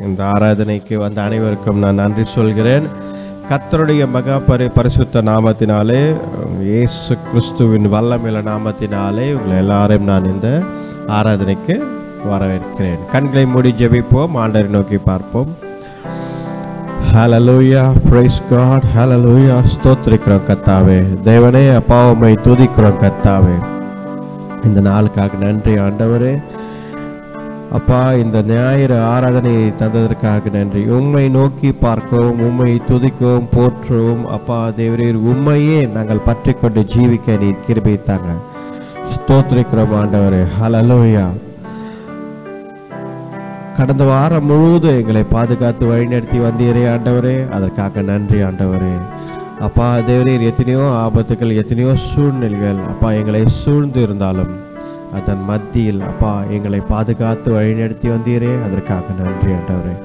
இந்த ஆராதனைக்கு வந்த அனைவருக்கும் நான் நன்றி சொல்கிறேன். கர்த்தருடைய மகா பரிசுத்த நாமத்தினாலே, இயேசு கிறிஸ்துவின் வல்லமையுள்ள நாமத்தினாலே உங்களை எல்லாரையும் நான் இந்த ஆராதனைக்கு வரவேற்கிறேன். கண்களை மூடி ஜெபிப்போம், ஆண்டவரை நோக்கி பார்ப்போம். ஹல்லேலூயா, பிரைஸ் காட், ஹல்லேலூயா. ஸ்தோத்திரிக்கிறோம் கர்த்தாவே, தேவனே அப்பா உம்மை துதிக்கிறோம் கர்த்தாவே. இந்த நாளுக்காக நன்றி ஆண்டவரே. அப்பா, இந்த ஞாயிறு ஆராதனையை தந்ததற்காக நன்றி. உம்மை நோக்கி பார்க்கவும், உம்மை துதிக்கவும், போற்றவும் அப்பா தேவரீர் உம்மையே நாங்கள் பற்றி கொண்டு ஜீவிக்க நீர் கிருபை தாங்க. ஸ்தோத்திரிக்கிறோம் ஆண்டவரே. ஹல்லேலூயா. கடந்த வாரம் முழுவதும் எங்களை பாதுகாத்து வழிநடத்தி வந்தீரே ஆண்டவரே, அதற்காக நன்றி ஆண்டவரே. அப்பா தேவரீர் எத்தனையோ ஆபத்துகள், எத்தனையோ சூழ்நிலைகள் அப்பா எங்களை சூழ்ந்து இருந்தாலும் அதன் மத்தியில் அப்பா எங்களை பாதுகாத்து வழிநடத்தி வந்தீரே, அதற்காக நன்றி ஆண்டவரே.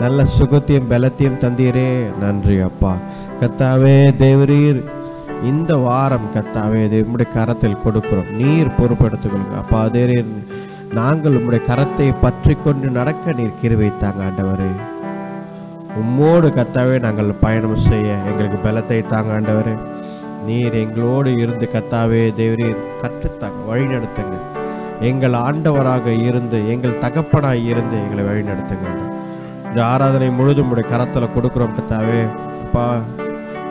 நல்ல சுகத்தையும் பலத்தையும் தந்தீரே, நன்றி அப்பா. கர்த்தாவே தேவரீர் இந்த வாரம் கர்த்தாவே உம்முடைய கரத்தில் கொடுக்கிறோம், நீர் பொறுப்படுத்திக்கொள்ளுங்க அப்பா தேவரீர். நாங்கள் உம்முடைய கரத்தை பற்றி கொண்டு நடக்க நீர் கிருபை தாங்க ஆண்டவரே. உம்மோடு கர்த்தாவே நாங்கள் பயணம் செய்ய எங்களுக்கு பலத்தை தாங்க ஆண்டவரே. நீர் எங்களோடு இருந்து கர்த்தாவே தேவரீர் கற்றுத்தாங்க, வழி நடத்துங்க. எங்கள் ஆண்டவராக இருந்து, எங்கள் தகப்பனாய் இருந்து எங்களை வழி நடத்துங்க. இந்த ஆராதனை முழுதும் உடைய கரத்தில் கொடுக்குறோம் கர்த்தாவே. அப்பா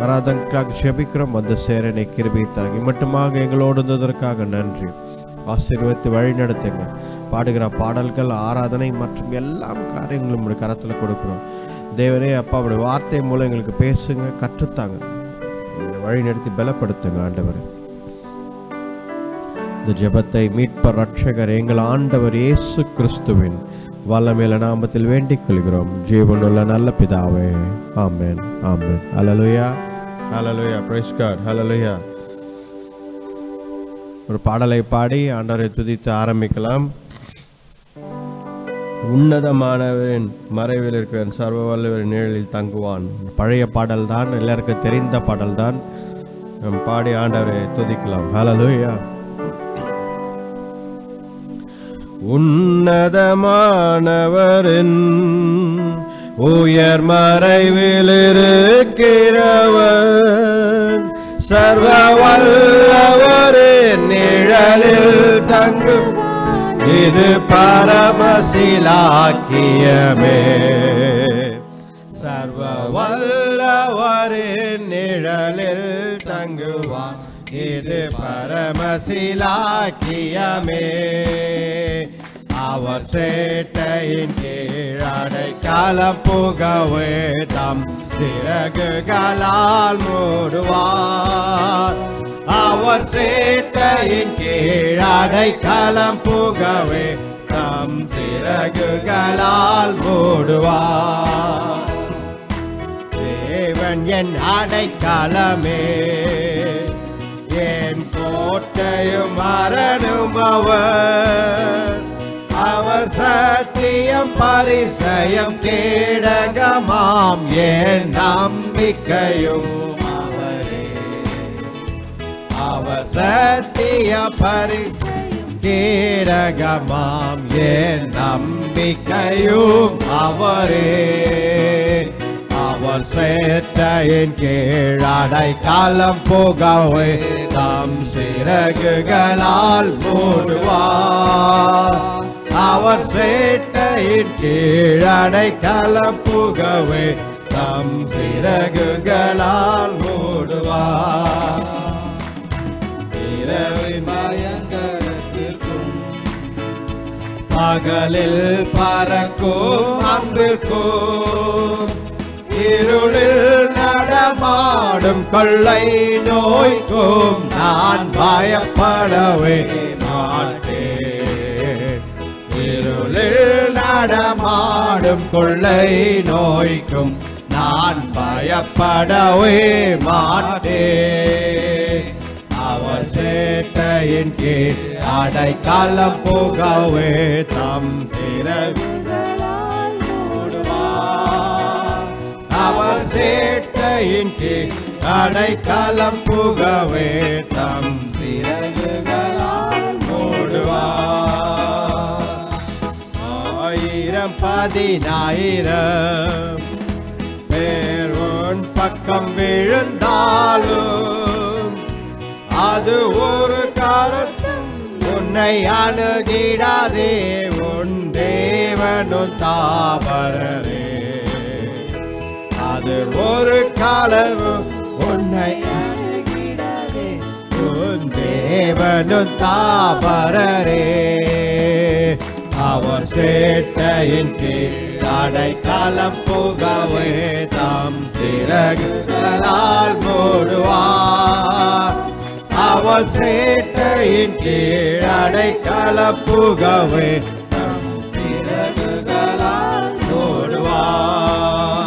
ஆராதனைக்காக ஜெபிக்கிறோம், வந்து சேர நீ கிருபை தரங்க. மட்டுமாக எங்களோடு இருந்ததற்காக நன்றி. ஆசீர்வதித்து வழி நடத்துங்க. பாடுகிற பாடல்கள், ஆராதனை மற்றும் எல்லா காரியங்களும் உடைய கரத்தில் கொடுக்குறோம் தேவனே. அப்பா அவருடைய வார்த்தை மூலம் எங்களுக்கு பேசுங்க, கற்றுத்தாங்க, வழி நடத்தி பலப்படுத்துங்க ஆண்டவர். இந்த ஜெபத்தை மீட்பர் ரட்சகர் எங்கள் ஆண்டவர் இயேசு கிறிஸ்துவின் வல்லமையுள்ள நாமத்தில் வேண்டிக் கொள்கிறோம், ஜீவனுள்ள நல்ல பிதாவே, amen, amen. Hallelujah, hallelujah, praise God, ஹல்லேலூயா. ஒரு பாடலை பாடி ஆண்டவரை துதித்து ஆரம்பிக்கலாம். உன்னதமானவரின் மறைவில் இருக்கிற சர்வ வல்லவரின் நிழலில் தங்குவான். பழைய பாடல் தான், எல்லாருக்கும் தெரிந்த பாடல் தான். நம் பாடி ஆண்டவரை துதிக்கலாம். ஹல்லேலூயா. உன்னதமானவரின் உயர் மறைவில் இருக்கிறவர், சர்வ வல்லவரின் நிழலில் தங்குவான். இது பரமசிலாக்கியமே. சர்வ வல்லவரின் நிழலில் தங்குவான். இது பரமசிலாக்கியமே. அவர் சேட்டையின் கீழடை கலப்புகவே தம் சிறகுகளால் மூடுவார். அவர் சேட்டையின் கீழடை கலப்புகவே தம் சிறகுகளால் மூடுவார். தேவன் என் அடைக்கலமே, என் கோட்டையும் அரணும் அவர். அவர் சத்தியம் பரிசயம் கேடகமாம், என் நம்பிக்கையும் அவரே. அவர் சத்திய பரிசயம் கேடகமாம், என் நம்பிக்கையும் அவரே. அவர் சேட்டையின் கீழடை காலம் புகவே தம் சிறகுகளால் மூடுவார். அவர் சேட்டையின் கீழடை காலம் புகவே தம் சிறகுகளால் மூடுவார். இரவின் பயங்கரத்திற்கும் பகலில் பறக்கும் அம்பிற்கும், இருளில் நடமாடும் கொள்ளை நோய்க்கும் நான் பயப்படவே மாட்டேன். இருளில் நடமாடும் கொள்ளை நோய்க்கும் நான் பயப்படவே மாட்டேன். அவர் சேட்டையின் கீழ் அடைக்கலம் புகவே தம் சிறகுகளால் மூடுவார். அவர் சேட்டையின் கீழ் அடைக்கலம் புகவே தம் சிறகுகளால் மூடுவார். 10,000 பேர் உன் பக்கம் விழுந்தாலும் அது ஒரு காலத்தும் உன்னை அணுகிடாதே. உன் தேவனும் தாபரரே, அது ஒரு காலமும் உன்னை அணுகிடாதே. உன் தேவனும் தாபரரே, அவர் சேட்டையின் கீழ் அடைக்கலம் புகவே தாம் சிறகுகளால் மூடுவார். அவர் சேட்டையின் கீழ் அடைக்கலம் புகவே தாம் சிறகுகளால் மூடுவார்.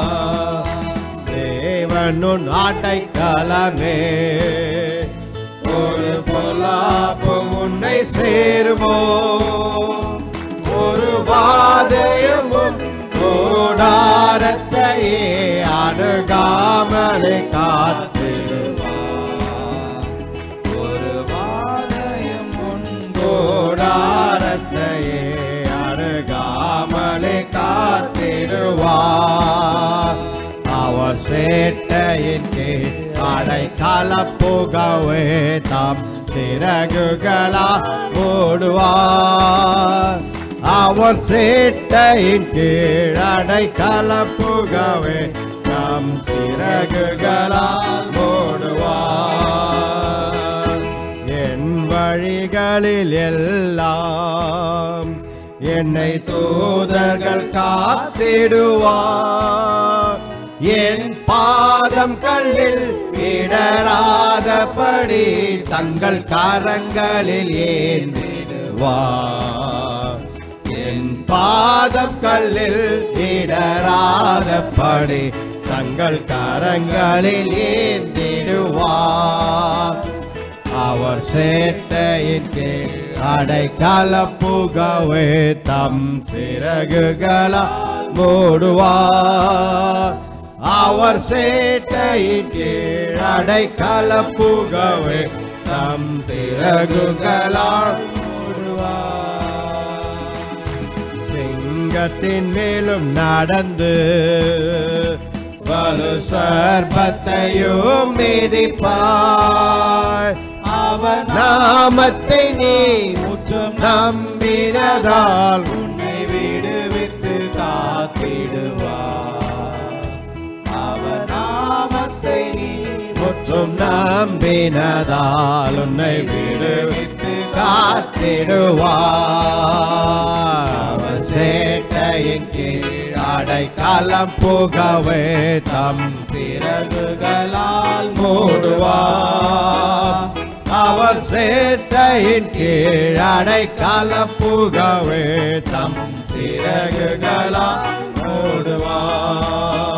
தேவனுன் அடைக்கலமே, ஒரு பொல்லாப்பு உன்னை சேருமோ, ஒரு வாதையமும் கூடாரத்தையே அணுகாமலே காத்திடுவார். ஒரு வாதையமும் கூடாரத்தையே அணுகாமலே காத்திடுவார். அவர் சேட்டையின் கீழ் அடைக்கலம் புகவே தாம் சிறகுகளால் மூடுவார். அவர் சேட்டையின் கீழ் அடைக்கலம் புகவே தாம் சிறகுகளால் மூடுவார். என் வழிகளில் எல்லாம் என்னை தூதர்கள் காத்திடுவார். என் பாதம் கல்லில் இடராதபடி தங்கள் கரங்களில் ஏந்திடுவார். என் பாதம் கல்லில் இடராதபடி தங்கள் கரங்களில் ஏந்திடுவார். அவர் சேட்டையின் கீழ் அடைக்கலம் புகவே தம் சிறகுகளால் மூடுவார். அவர் சேட்டையின் கீழ் அடைக்கலம் புகவே தம் சிறகுகளால் மூடுவார். சிங்கத்தின் மேலும் நடந்து வலு சர்ப்பத்தையும் மிதிப்பாய். அவர் நாமத்தை நீ முற்றும் நம்பினதால் உன்னை விடுவித்து காத்திடுவார். அவர் நாமத்தை நீ முற்றும் நம்பினதால் உன்னை விடுவித்து காத்திடுவார். அவர் சேட்டையின் கீழ் அடைக்கலம் புகவே தம் சிறகுகளால் மூடுவார். அவர் சேட்டையின் கீழ் அடைக்கலம் புகவே தம் சிறகுகளால் மூடுவார்.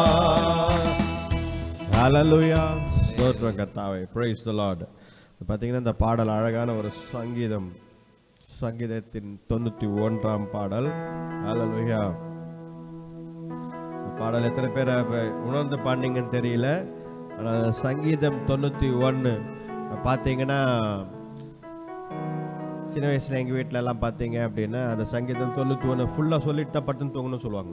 ஹல்லேலூயா, ஸ்தோத்திரம் கர்த்தாவே, praise the Lord. பார்த்தீங்கன்னா இந்த பாடல் அழகான ஒரு சங்கீதம், சங்கீதத்தின் 91ஆம் பாடல். ஹல்லேலூயா. பாடல் எத்தனை பேர் உணர்ந்து பாடினீங்கன்னு தெரியல, ஆனால் சங்கீதம் 91 பார்த்தீங்கன்னா சின்ன வயசுல எங்கள் வீட்டில எல்லாம் பார்த்தீங்க அப்படின்னா அந்த சங்கீதம் 91 ஃபுல்லாக சொல்லிட்டு பட்டுன்னு தூங்கணும்னு சொல்லுவாங்க.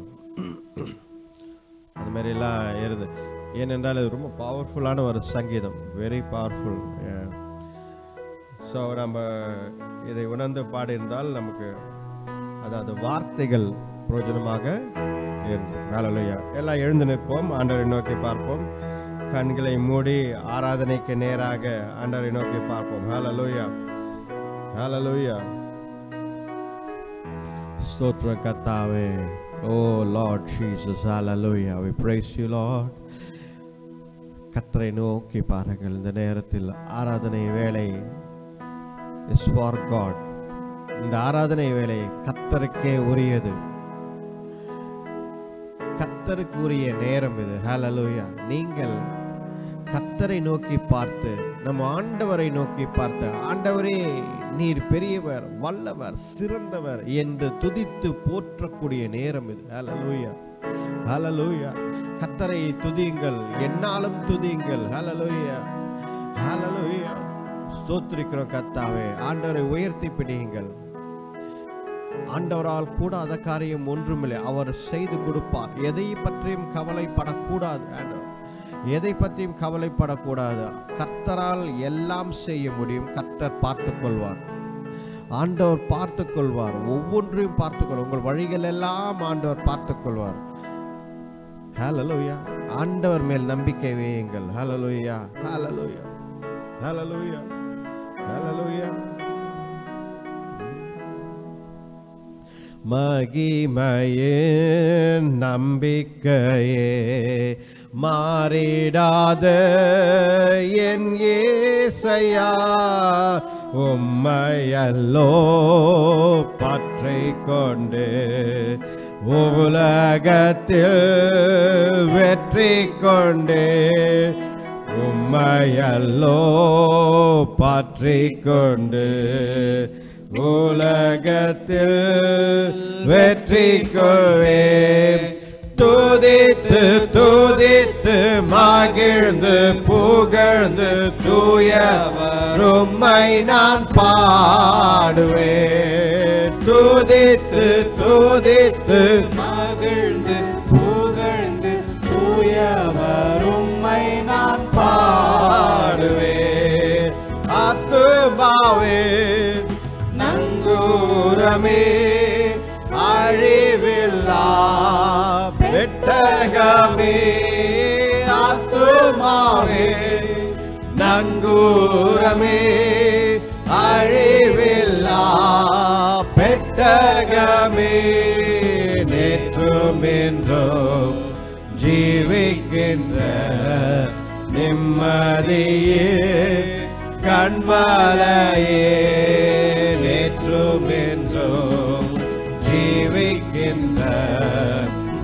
அது மாதிரிலாம் ஏறுது. ஏனென்றால் இது ரொம்ப பவர்ஃபுல்லான ஒரு சங்கீதம், வெரி பவர்ஃபுல். ஸோ நம்ம இதை உணர்ந்து பாடியிருந்தால் நமக்கு அதாவது வார்த்தைகள் பிரயோஜனமாக இருக்கும். ஹல்லேலூயா. எல்லாம் எழுந்து நிற்போம், ஆண்டவரை நோக்கி பார்ப்போம். கண்களை மூடி ஆராதனைக்கு நேராக ஆண்டவரை நோக்கி பார்ப்போம். ஹல்லேலூயா, ஹல்லேலூயா. ஸ்தோத்திரம் கர்த்தாவே. Oh Lord Jesus, hallelujah. We praise you, Lord. கர்த்தரை நோக்கி பாருங்கள். இந்த நேரத்தில் ஆராதனை வேளை is for God. இந்த ஆராதனை வேளை கர்த்தருக்கே உரியது, கர்த்தருக்கு உரிய நேரம் இது. ஹல்லேலூயா. நீங்கள் கர்த்தரை நோக்கி பார்த்து, நம் ஆண்டவரை நோக்கி பார்த்து, ஆண்டவரே நீர் பெரியவர், வல்லவர், சிறந்தவர் என்று துதித்து போற்றக்கூடிய நேரம் இது. ஹல்லேலூயா, ஹல்லேலூயா. கர்த்தரை துதியுங்கள், என்னாலும் துதியுங்கள். ஹல்லேலூயா, ஹல்லேலூயா. ஸ்தோத்திரிக்கிறோம் கர்த்தாவே. ஆண்டவரை உயர்த்தி பிடியுங்கள். ஆண்டவரால் கூடாத காரியம் ஒன்றுமில்லை. அவர் செய்து கொடுப்பார். எதை பற்றியும் கவலைப்படக்கூடாது. ஆண்டவர் எதை பற்றியும் கவலைப்படக்கூடாது. கர்த்தரால் எல்லாம் செய்ய முடியும். கர்த்தர் பார்த்துக் கொள்வார். ஆண்டவர் பார்த்துக் கொள்வார். ஒவ்வொன்றையும் பார்த்துக்கொள்வார். உங்கள் வழிகள் எல்லாம் ஆண்டவர் பார்த்துக் கொள்வார். ஹல்லேலூயா. ஆண்டவர் மேல் நம்பிக்கை வையுங்கள். ஹல்லேலூயா, ஹல்லேலூயா, ஹல்லேலூயா, ஹல்லேலூயா. மகிமையின் நம்பிக்கையே மாறிடாத என் இயேசையா, உம்மையல்லோ பற்றிக் கொண்டு உலகத்தில் வெற்றி கொண்டு, உம்மையல்லோ பற்றிக் கொண்டு உலகத்தில் வெற்றி கொள்வேன். துதித்து துதித்து மகிழ்ந்து புகழ்ந்து தூயவர் உம்மை நான் பாடுவேன். துதித்து துதித்து மகிழ்ந்து புகழ்ந்து தூயவர் உம்மை நான் பாடுவேன். ஆத்துமாவே நங்கூரமே அழிவில்லா பெட்டகமே, ஆத்துமாவே நங்கூரமே அழிவில்லா பெட்டகமே, நேற்றும் என்றும் ஜீவிக்கின்ற நிம்மதியே கண்மலையே, நேற்றும் என்றும் ஜீவிக்கின்ற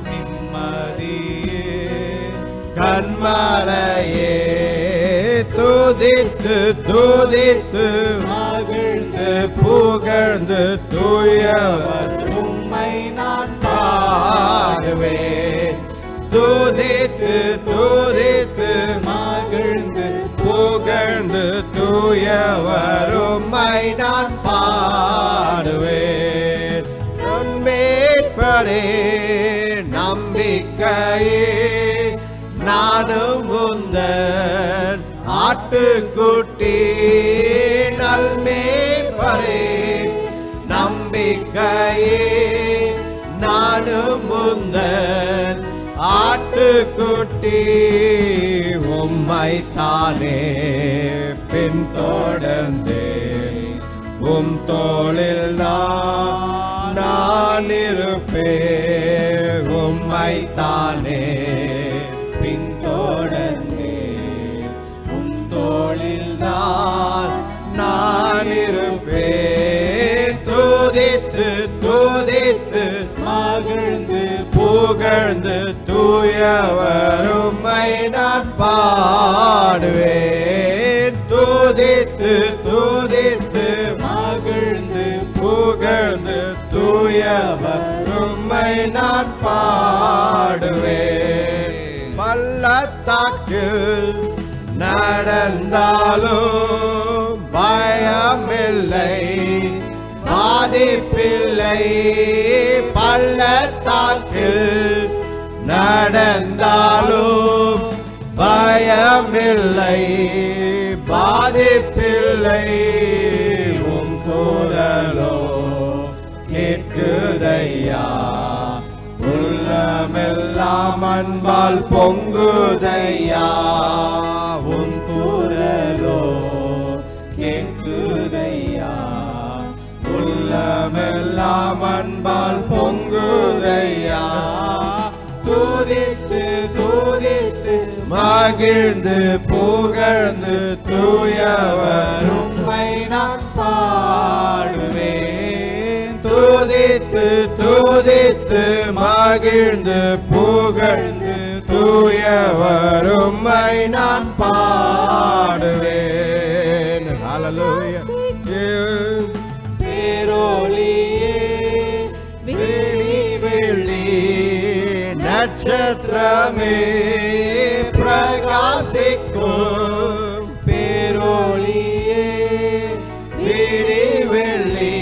நிம்மதியே கண்மலையே. துதித்து துதித்து மகிழ்ந்து புகழ்ந்து தூயவர் உம்மை நான் பாடுவேன். துதித்து துதித்து மகிழ்ந்து புகழ்ந்து தூயவர் உம்மை நான் பாடுவேன். நம்பேற்பரே நம்பிக்கையே நானும் உந்தன் ஆட்டுக்குட்டி. நல்மேற்பரே நம்பிக்கையே நானும் உந்தன் ஆட்டுக்குட்டி. உம்மை தானே பின்தொடர்ந்தேன், உம் தோளில் நான் இருப்பேன். உம்மை தானே பின்தொடர்ந்தேன், உம் தோளில் நான் இருப்பேன். துதித்து துதித்து மகிழ்ந்து புகழ்ந்து தூயவர் உம்மை நான் பாடுவேன். துதித்து துதித்து மகிழ்ந்து புகழ்ந்து தூயவர் உம்மை நான் பாடுவேன். பள்ளத்தாக்கில் நடந்தாலும் பயமில்லை, பாதிப்பில்லை. பள்ளத்தாக்கில் நடந்தாலும் பயமில்லை, பாதிப்பில்லை. உம் குரலோ கேட்குதையா, உள்ளமெல்லாம் அன்பால் பொங்குதையா. உம் குரலோ கேட்குதையா, உள்ளமெல்லாம் அன்பால் பொங்குதையா. துதித்து துதித்து மகிழ்ந்து புகழ்ந்து தூயவர் உம்மை நான் பாடுவேன். துதித்து துதித்து மகிழ்ந்து புகழ்ந்து தூயவர் உம்மை நான் பாடுவேன். ஹல்லேலூயா. பேரொளியே வெளி வெளி நட்சத்திரமே பிரகாசிக்கும். பேரொளியே வெளி வெளி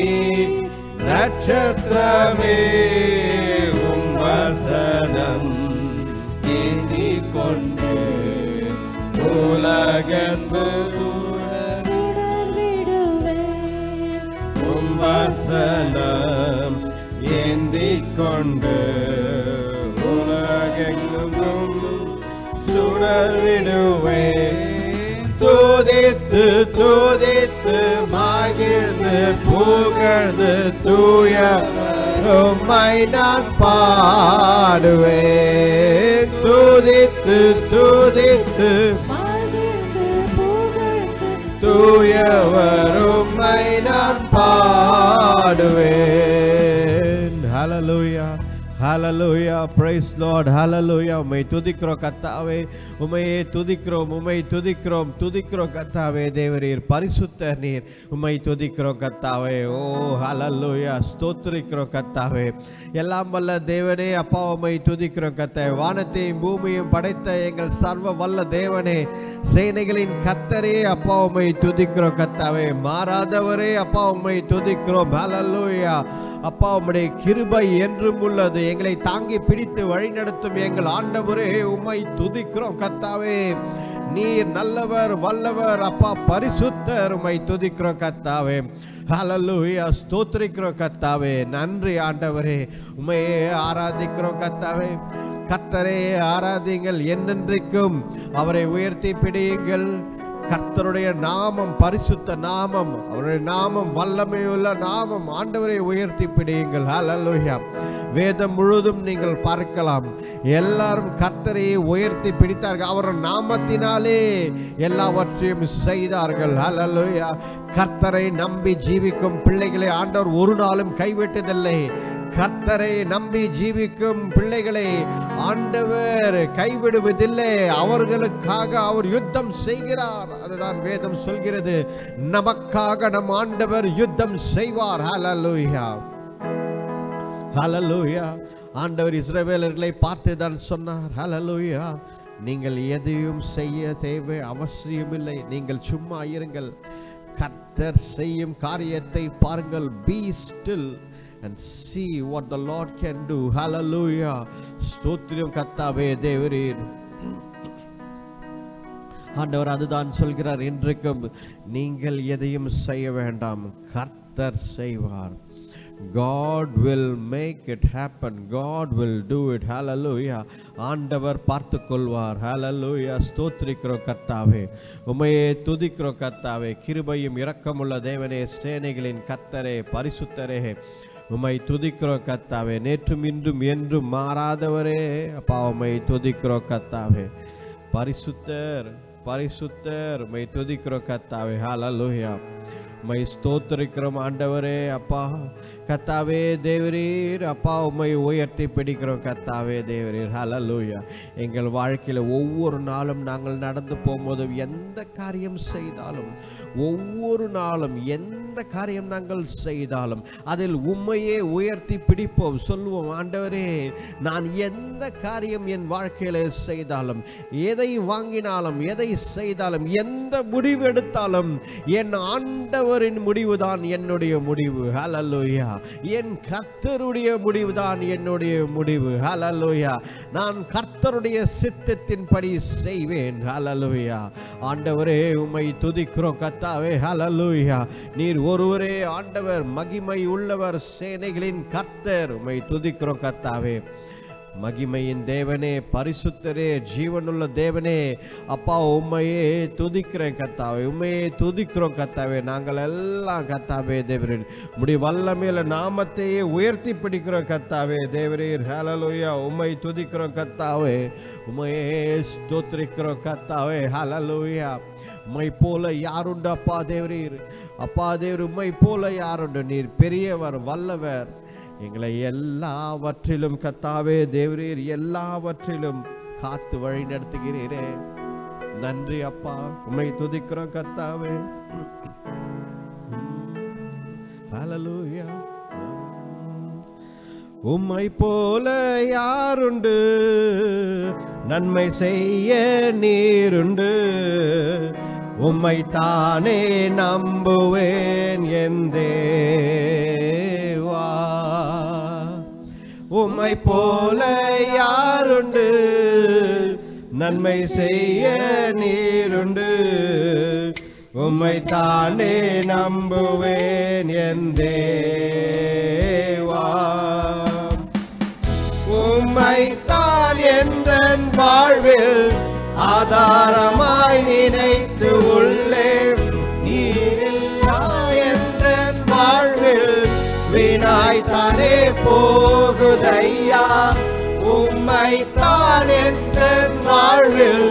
நட்சத்திரமே நட்சத்திரமே உம் வசனம் ஏந்திக் கொண்டு உலகத்து உம் வசனம் ஏந்திக் கொண்டு உலகெங்கும் சுடர்விடுவேன். துதித்து துதித்து மகிழ்ந்து புகழ்ந்து தூய உம்மை நான் பாடுவேன். துதித்து துதித்து தூயவர் உம்மை நான் பாடுவேன். ஹல்லேலூயா ஹல்லேலூயா, பிரைஸ் லார்ட், ஹல்லேலூயா. உம்மை துதிக்கிறோம் கர்த்தாவே, உம்மையே துதிக்கிறோம், உம்மை துதிக்கிறோம், துதிக்கிறோம் கர்த்தாவே. தேவரீர் பரிசுத்தர் நீர், உம்மை துதிக்கிறோம் கர்த்தாவே. ஓ ஹல்லேலூயா, ஸ்தோத்திரிக்கிறோம் கர்த்தாவே. எல்லாம் வல்ல தேவனே அப்பா, உம்மை துதிக்கிறோம் கர்த்தாவே. வானத்தையும் பூமியும் படைத்த எங்கள் சர்வ வல்ல தேவனே, சேனைகளின் கர்த்தரே அப்பா, உம்மை துதிக்கிறோம் கர்த்தாவே. மாறாதவரே அப்பா, உம்மை துதிக்கிறோம். ஹல்லேலூயா அப்பா, உம்முடைய கிருபை என்றும் உள்ளது. எங்களை தாங்கி பிடித்து வழிநடத்தும் எங்கள் ஆண்டவரே, உம்மை துதிக்கிறோம் கர்த்தாவே. நீர் நல்லவர் வல்லவர் அப்பா, பரிசுத்தர், உம்மை துதிக்கிறோம் கர்த்தாவே. ஹல்லேலூயா, ஸ்தோத்திரிக்கிறோம் கர்த்தாவே. நன்றி ஆண்டவரே, உம்மையே ஆராதிக்கிறோம் கர்த்தாவே. கர்த்தரே ஆராதிங்கள், என்னென்றைக்கும் அவரை உயர்த்தி பிடியுங்கள். கர்த்தருடைய நாமம் பரிசுத்த நாமம், அவருடைய நாமம் வல்லமையுள்ள நாமம். ஆண்டவரை உயர்த்தி பிடியுங்கள். ஹல்லேலூயா. வேதம் முழுதும் நீங்கள் பார்க்கலாம், எல்லாரும் கர்த்தரை உயர்த்தி பிடித்தார்கள். அவர் நாமத்தினாலே எல்லாவற்றையும் செய்தார்கள். ஹல்லேலூயா. கர்த்தரை நம்பி ஜீவிக்கும் பிள்ளைகளை ஆண்டவர் ஒரு நாளும் கைவிட்டதில்லை. கர்த்தரை நம்பி ஜீவிக்கும் பிள்ளைகளை ஆண்டவர் கைவிடுவதில்லை. அவர்களுக்காக அவர் யுத்தம் செய்கிறார். அதுதான் வேதம் சொல்கிறது. நமக்காக நம் ஆண்டவர் யுத்தம் செய்வார். ஹல்லேலூயா ஹல்லேலூயா. ஆண்டவர் இஸ்ரவேலர்களை பார்த்து தான் சொன்னார், ஹல்லேலூயா, நீங்கள் எதையும் செய்ய தேவை அவசியமில்லை, நீங்கள் சும்மா இருங்கள், கர்த்தர் செய்யும் காரியத்தை பாருங்கள். Be still and see what the Lord can do. Hallelujah. ஸ்தோத்திரம் கர்த்தாவே. தேவரீர் ஆண்டவர் அதுதான் சொல்கிறார். இன்றைக்கும் நீங்கள் எதையும் செய்ய வேண்டாம், கர்த்தர் செய்வார். God will make it happen. God will do it. Hallelujah. ஆண்டவர் பார்த்து கொள்வார். Hallelujah. ஸ்தோத்திரிக்கிறோம் கர்த்தாவே, உம்மையே துதிக்கிறோம் கர்த்தாவே. கிருபையும் இரக்கமுள்ள தேவனே, சேனைகளின் கர்த்தரே, பரிசுத்தரே, உம்மை துதிக்கிறோம் கர்த்தாவே. நேற்றும் இன்றும் என்றும் மாறாதவரே அப்பா, உம்மை துதிக்கிறோம் கர்த்தாவே. பரிசுத்தர் பரிசுத்தர், உம்மை துதிக்கிறோம் கர்த்தாவே. ஹல்லேலூயா. உம்மை ஸ்தோத்திரிக்கிறோம் ஆண்டவரே அப்பா. கர்த்தாவே தேவரீர் அப்பா, உம்மை உயர்த்தி பிடிக்கிறோம் கர்த்தாவே தேவரீர். ஹல்லேலூயா. எங்கள் வாழ்க்கையில் ஒவ்வொரு நாளும் நாங்கள் நடந்து போகும்போதும், எந்த காரியம் செய்தாலும், ஒவ்வொரு நாளும் எந்த காரியம் நாங்கள் செய்தாலும் அதில் உம்மையே உயர்த்தி பிடிப்போம். சொல்லுவோம், ஆண்டவரே, நான் எந்த காரியம் என் வாழ்க்கையில செய்தாலும், எதை வாங்கினாலும், எதை செய்தாலும், எந்த முடிவு எடுத்தாலும், என் ஆண்டவரின் முடிவுதான் என்னுடைய முடிவு. ஹல்லேலூயா. என் கர்த்தருடைய முடிவுதான் என்னுடைய முடிவு. ஹல்லேலூயா. நான் கர்த்தருடைய சித்தத்தின்படி செய்வேன். ஹல்லேலூயா. ஆண்டவரே, உம்மை துதிக்கிறோம் கர்த்தாவே. ஹல்லேலூயா. நீர் ஒருவரே ஆண்டவர், மகிமை உள்ளவர், சேனைகளின் கர்த்தர். உம்மை துதிக்கிறோம் கர்த்தாவே. மகிமையின் தேவனே, பரிசுத்தரே, ஜீவனுள்ள தேவனே அப்பா, உம்மையே துதிக்கிறேன் கர்த்தாவே, உம்மையே துதிக்கிறோம் கர்த்தாவே. நாங்கள் எல்லாம் கர்த்தாவே தேவரீர் உம்முடைய வல்லமையில நாமத்தையே உயர்த்தி பிடிக்கிறோம் கர்த்தாவே தேவரீர். ஹல்லேலூயா. உம்மை துதிக்கிறோம் கர்த்தாவே, உம்மையே ஸ்தோத்திரிக்கிறோம் கர்த்தாவே. ஹல்லேலூயா. உம்மை போல யாருண்டு அப்பா தேவரீர்? அப்பா தேவர், உம்மை போல யாருண்டு? நீர் பெரியவர், வல்லவர். எங்களை எல்லாவற்றிலும் கர்த்தாவே தேவரீர், எல்லாவற்றிலும் காத்து வழி நடத்துகிறீரே. நன்றி அப்பா, உம்மை துதிக்கிறோம் கர்த்தாவே. ஹல்லேலூயா. உம்மை போல யாருண்டு? நன்மை செய்ய நீருண்டு. உம்மை தானே நம்புவேன் என் தேவா. உம்மை போல யாருண்டு, நன்மை செய்ய நீருண்டு. உம்மை தானே நம்புவேன் என் தேவா. உம்மை தான் எந்தன் வாழ்வில் ஆதாரமாய் நினைத்து உள்ளேன். நீரில்லா எந்தன் வாழ்வில் வீணாய்த்தானே போகுதையா. உம்மை தான் எந்தன் வாழ்வில்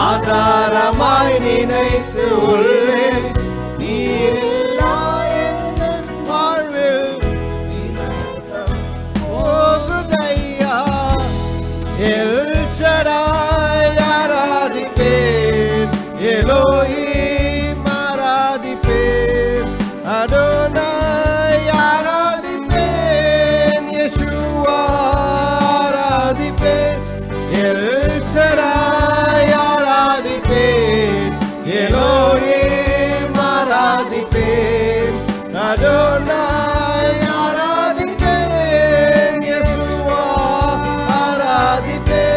ஆதாரமாய் நினைத்து உள்ளேன். நீரில்லா எந்தன் வாழ்வில் போகுதையா. எல் ஷடாய் ஆராதிப்பேன், எலோஹிம் ஆராதிப்பேன், அடோனாய் ஆராதிப்பேன், யெஷுவா ஆராதிப்பேன். எல் ஷடாய் ஆராதிப்பேன், எலோஹிம் ஆராதிப்பேன், அடோனாய் ஆராதிப்பேன், யெஷுவா ஆராதிப்பேன்.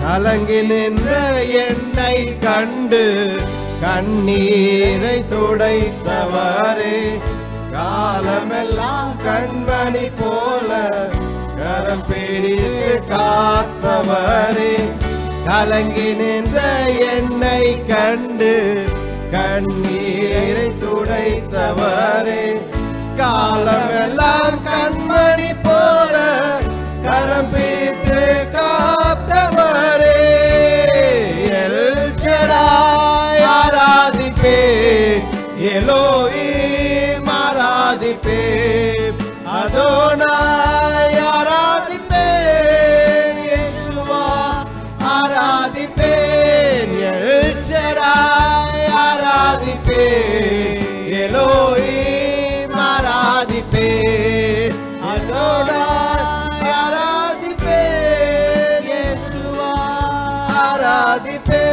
கலங்கி நின்ற என்னை கண்டு கண்ணீரை துடைத்தவரே, காலமெல்லாம் கண்மணி போல கரம் பிடித்து காத்தவரே. கலங்கி நின்ற என்னை கண்டு கண்ணீரை துடைத்தவரே, காலமெல்லாம் கண்மணி போல கரம் பிடித்து காத்தவரே. எல் ஷடாய் ஆராதிப்பேன், எலோஹிம் ஆராதிப்பேன், அதோனாய் ஆராதிப்பேன், யெஷுவா ஆராதிப்பேன். எல் ஷடாய் ஆராதிப்பேன், எலோஹிம் ஆராதிப்பேன், அதோனாய் ஆராதிப்பேன், யெஷுவா ஆராதிப்பேன்.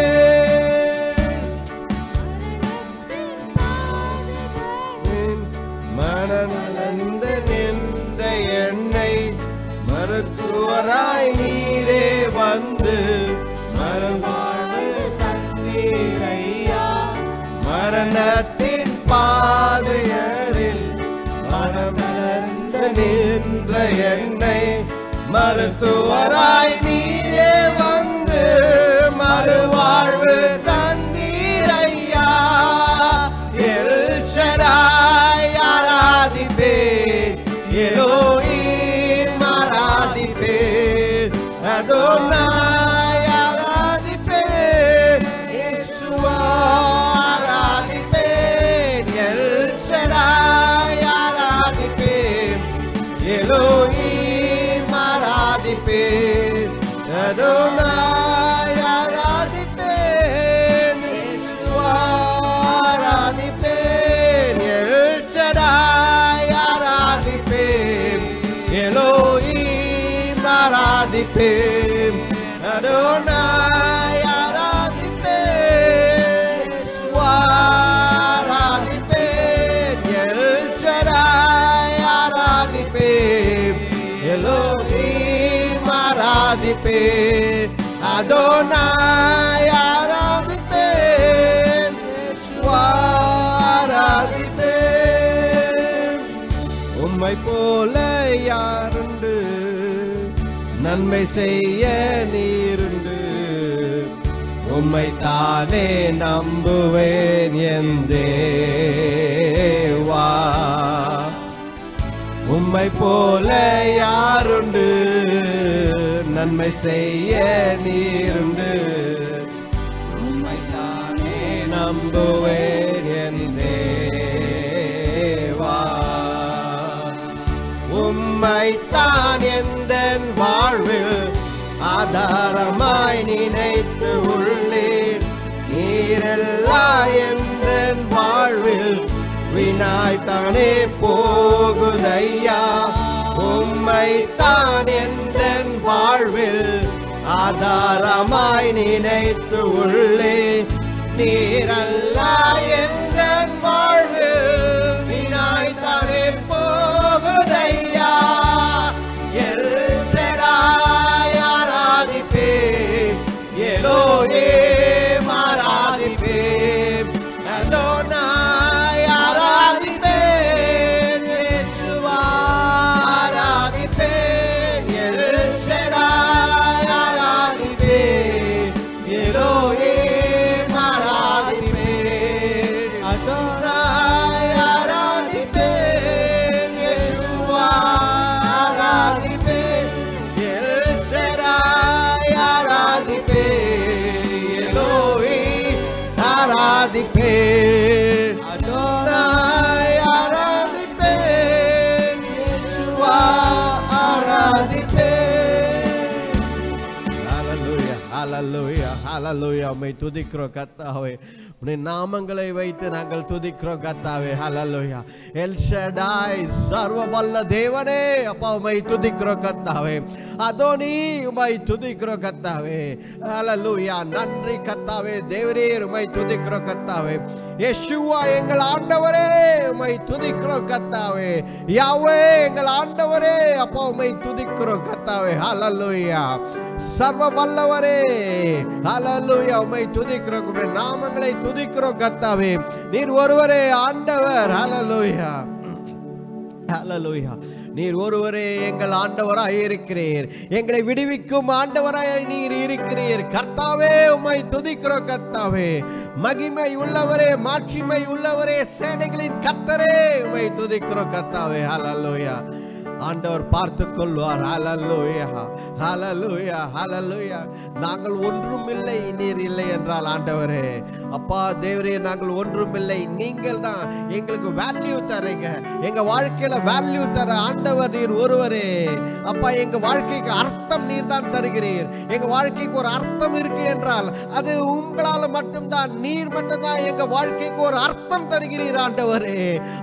மனநலந்த நின்ற என்னை மருத்துவராய் நீரே வந்து மறுவாழ்வு தந்தீரையா. மரணத்தின் பாதைகளில் மனமலர்ந்த நின்ற என்னை மருத்துவராய் நீரே வந்து மறுவாழ்வு தந்தீரையா. எல் ஷடாய் ஆராதிப்பேன், எலோஹிம் ஆராதிப்பேன், அதோனாய் ஆராதிப்பேன், யெஷுவா ஆராதிப்பேன். எல் ஷடாய் ஆராதிப்பேன், எலோஹிம் ஆராதிப்பேன், அதோனாய் ஆராதிப்பேன், யெஷுவா ஆராதிப்பேன். எல் ஷடாய் ஆராதிப்பேன், எலோஹிம் ஆராதிப்பேன், அதோனாய் ஆராதிப்பேன், யெஷுவா ஆராதிப்பேன். எல் ஷடாய் ஆராதிப்பேன், எலோஹிம் ஆராதிப்பேன், அதோனாய் ஆராதிப்பேன், யெஷுவா ஆராதிப்பேன். உம்மை போல யாருண்டு, நன்மை செய்ய நீருண்டு. உம்மை தானே நம்புவேன் என் தேவா. உம்மை போல யாருண்டு, நன்மை செய்ய நீருண்டு. உம்மை தானே நம்புவேன் என் தேவா. உம்மை தான் எந்தன் வாழ்வில் ஆதாரமாய் நினைத்து உள்ளேன். நீரெல்லா எந்தன் வாழ்வில் வீணாய்த்தானே போகுதையா. உம்மை தான் எந்தன் வாழ்வில் ஆதாரமாய் நினைத்து உள்ளேன். நீரல்லா எந்தன் வாழ்வில் வீணாய்த்தானே ஹல்லேலூயா. உம்மை துதிக்கிறோம் கர்த்தாவே. உம்முடைய நாமங்களை வைத்து நாங்கள் துதிக்கிறோம் கர்த்தாவே. ஹல்லேலூயா. எல் ஷடாய், சர்வ வல்ல தேவனே, அப்பா உம்மை துதிக்கிறோம் கர்த்தாவே. அதோனி உம்மை துதிக்கிறோம் கர்த்தாவே. ஹல்லேலூயா. நன்றி கர்த்தாவே. தேவரே உம்மை துதிக்கிறோம் கர்த்தாவே. யேசுவா எங்கள் ஆண்டவரே உம்மை துதிக்கிறோம் கர்த்தாவே. யாவே எங்கள் ஆண்டவரே, அப்பா உம்மை துதிக்கிறோம் கர்த்தாவே. ஹல்லேலூயா. சர்வ வல்லவரே, ஹல்லேலூயா. உம்மை துதிக்கிறோம், உம்முடைய நாமங்களை துதிக்கிறோம் கர்த்தாவே. நீர் ஒருவரே ஆண்டவர். ஹல்லேலூயா. ஹல்லேலூயா. நீர் ஒருவரே எங்கள் ஆண்டவராய் இருக்கிறீர். எங்களை விடுவிக்கும் ஆண்டவராய் நீர் இருக்கிறீர் கர்த்தாவே. உம்மை துதிக்கிறோம் கர்த்தாவே. மகிமை உள்ளவரே, மாட்சிமை உள்ளவரே, சேனைகளின் கர்த்தரே, உம்மை துதிக்கிறோம் கர்த்தாவே. ஹல்லேலூயா. ஆண்டவர் பார்த்துக் கொள்வார். ஹல்லேலூயா. ஹல்லேலூயா. ஹல்லேலூயா. நாங்கள் ஒன்றும் இல்லை நீர் இல்லை என்றால் ஆண்டவரே, அப்பா தேவரே, நாங்கள் ஒன்றும் இல்லை. நீங்கள் தான் எங்களுக்கு வேல்யூ தரீங்க. எங்க வாழ்க்கையில வேல்யூ தர ஆண்டவர் நீர் ஒருவரே. அப்பா எங்க வாழ்க்கைக்கு அர்த்தம் நீர் தான் தருகிறீர். எங்க வாழ்க்கைக்கு ஒரு அர்த்தம் இருக்கு என்றால் அது உங்களால மட்டும்தான். நீர் மட்டும்தான் எங்க வாழ்க்கைக்கு ஒரு அர்த்தம் தருகிறீர் ஆண்டவரே.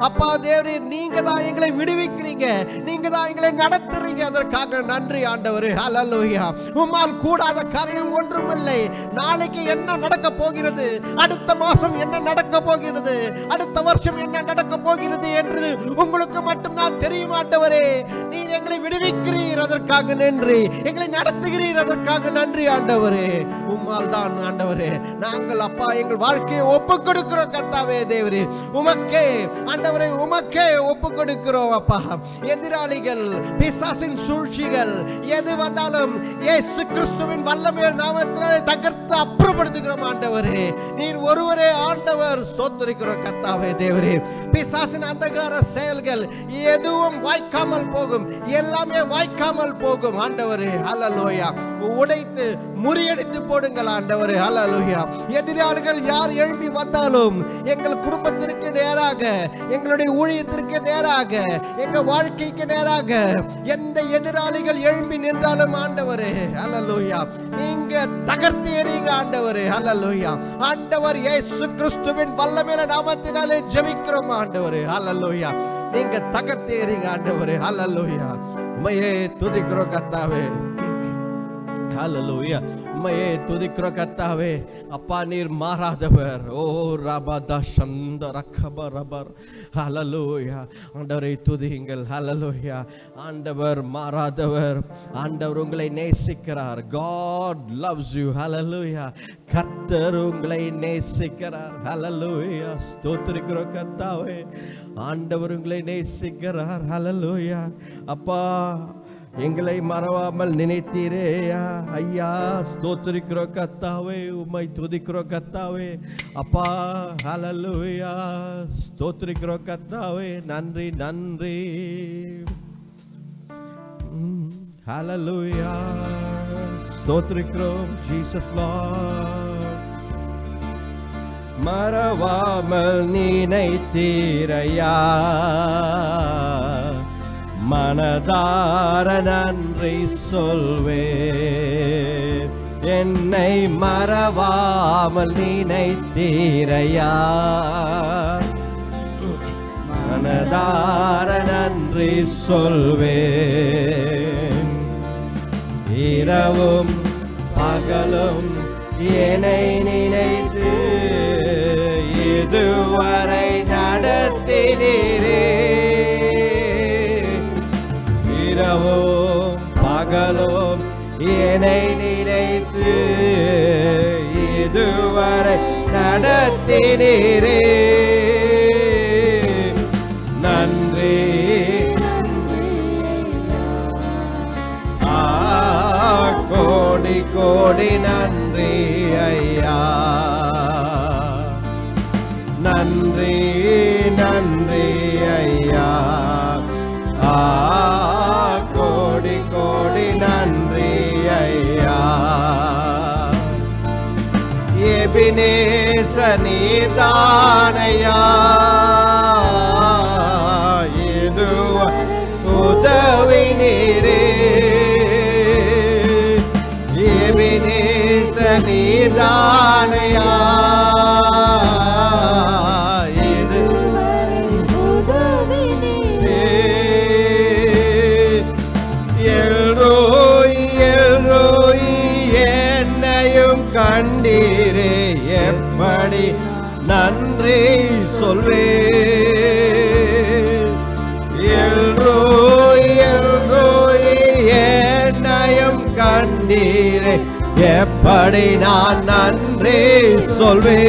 அப்பா தேவரே, நீங்க தான் எங்களை விடுவிக்கிறீங்க. நீங்க தான் எங்களை நடத்துறீங்க. அதற்காக நன்றி ஆண்டவரே. ஹல்லேலூயா. உம்மால் கூடாத காரியம் ஒன்றும் இல்லை. நாளைக்கு என்ன நடக்க போகிறது, அடுத்த மாசம் என்ன நடக்க போகிறது, அடுத்த வருஷம் என்ன நடக்க போகிறது என்று உங்களுக்கு மட்டும்தான் தெரியும் ஆண்டவரே. நீர் எங்களை விடுவிக்கிறீர், அதற்காக நன்றி. எங்களை நடத்துகிறீர், அதற்காக நன்றி ஆண்டவரே. உம்மால் தான் ஆண்டவரே நாங்கள் அப்பா எங்கள் வாழ்க்கையை ஒப்பு கொடுக்கிறோம் கர்த்தாவே. தேவரே உமக்கே ஆண்டவரே, உமக்கே ஒப்பு கொடுக்கிறோம் அப்பா. எதிராளிகள், பிசாசின் சூழ்ச்சிகள் எது வந்தாலும் இயேசு கிறிஸ்துவின் வல்லமையான நாமத்தினாலே தகர்த்து அப்புறப்படுத்துகிறோம் ஆண்டவரே. நீர் ஒருவரே ஆண்டவர். ஸ்தோத்திரிக்கிறோம் கர்த்தாவே. தேவரே பிசாசின் அந்தகார செயல்கள் எதுவும் வாய்க்காமல் போகும். எல்லாமே வாய்க்காமல் போகும் ஆண்டவரே. ஹல்லேலூயா. உடைத்து முறியடித்து போடுங்கள் ஆண்டவரே. ஹல்லேலூயா. எதிராளிகள் யார் எழும்பி வந்தாலும் எங்கள் குடும்பத்திற்கு நேராக, எங்களுடைய ஊழியத்திற்கு நேராக, எங்க வாழ்க்கைக்கு நேராக எந்த எதிராளிகள் எழும்பி நின்றாலும் ஆண்டவரே, ஹல்லேலூயா, நீங்க தகர்த்து எறியுங்க ஆண்டவரே. ஹல்லேலூயா. ஆண்டவர் இயேசு கிறிஸ்துவின் வல்லமையான நாமத்தினாலே ஜெபிக்கிறோம் ஆண்டவரே. ஹல்லேலூயா. நீங்க தகர்த்து எறியுங்க ஆண்டவரே. ஹல்லேலூயா. உம்மையே துதிக்கிறோம் கர்த்தாவே. ஹல்லேலூயா. உம்மையே துதிக்கிறோம் கர்த்தாவே. அப்பா நீர் மாறாதவர். ஓ ரபத சந்த ரக்கபரபர். ஹல்லேலூயா. ஆண்டவரை துதியுங்கள். ஹல்லேலூயா. ஆண்டவர் மாறாதவர். ஆண்டவர் உங்களை நேசிக்கிறார். God loves you. ஹல்லேலூயா. கர்த்தர் உங்களை நேசிக்கிறார். ஹல்லேலூயா. ஸ்தோத்திரிக்கிறோம் கர்த்தாவே. ஆண்டவர் உங்களை நேசிக்கிறார். ஹல்லேலூயா. அப்பா எங்களை மறவாமல் நினைத்தீரே ஐயா. ஸ்தோத்திரிக்கிறோம் கர்த்தாவே. உம்மை துதிக்கிறோம் கர்த்தாவே. அப்பா ஹல்லேலூயா. ஸ்தோத்திரிக்கிறோம் கர்த்தாவே. நன்றி நன்றி. ஹல்லேலூயா. ஸ்தோத்திரிக்கிறோம் ஜீசஸ் லார்ட். மறவாமல் நினைத்தீரையா, மனதார நன்றி சொல்வே. என்னை மறவாமல் நினைத்தீரையா, மனதார நன்றி சொல்வே. இரவும் பகலும் என்னை நினைத்து இதுவரை நடத்தினீரே. இரவும் பகலும் என்னை நினைத்து இதுவரை நடத்தினீரே. நன்றி. கோடி கோடி நன்றி ஐயா. நன்றி நன்றி ஐயா. கோடி கோடி நன்றி ஐயா. எபினேசர் நீதானையா, இதுவரை உதவினீரே. எபினேசர் நீதானையா, கண்டீரே எப்படி நன்றி சொல்வே என்னையும் கண்டீரே எப்படி நான் நன்றி சொல்வே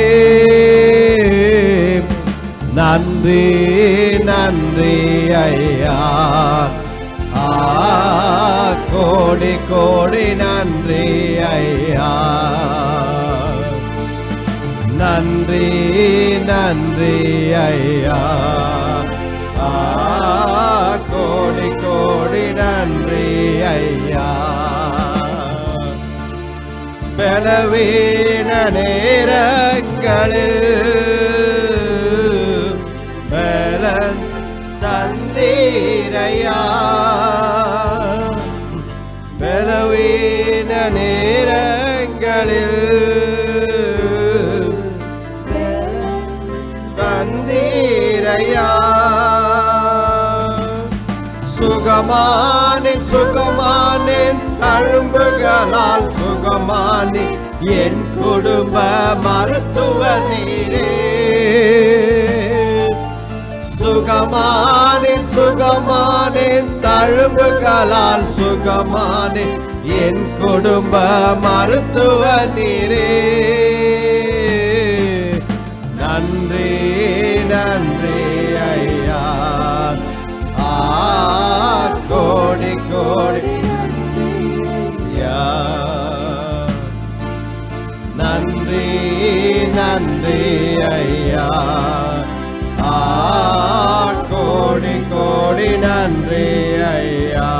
நன்றி நன்றி ஐயா கோடி கோடி நன்றி ஐயா நன்றி நன்றி ஐயா கோடி கோடி நன்றி ஐயா பலவீன நேரங்களில் பலன் தந்தீரையா பலவீன நேரங்களில் தந்தீரையா சுகமானேன் சுகமானேன் தழும்புகளால் சுகமானே என் குடும்ப மருத்துவ நீரே சுகமானேன் சுகமானேன் தழும்புகளால் சுகமானே என் குடும்ப மருத்துவ நீரே நன்றி நன்றி ஐயா கோடி கோடி நன்றி நன்றி ஐயா கோடி கோடி நன்றி ஐயா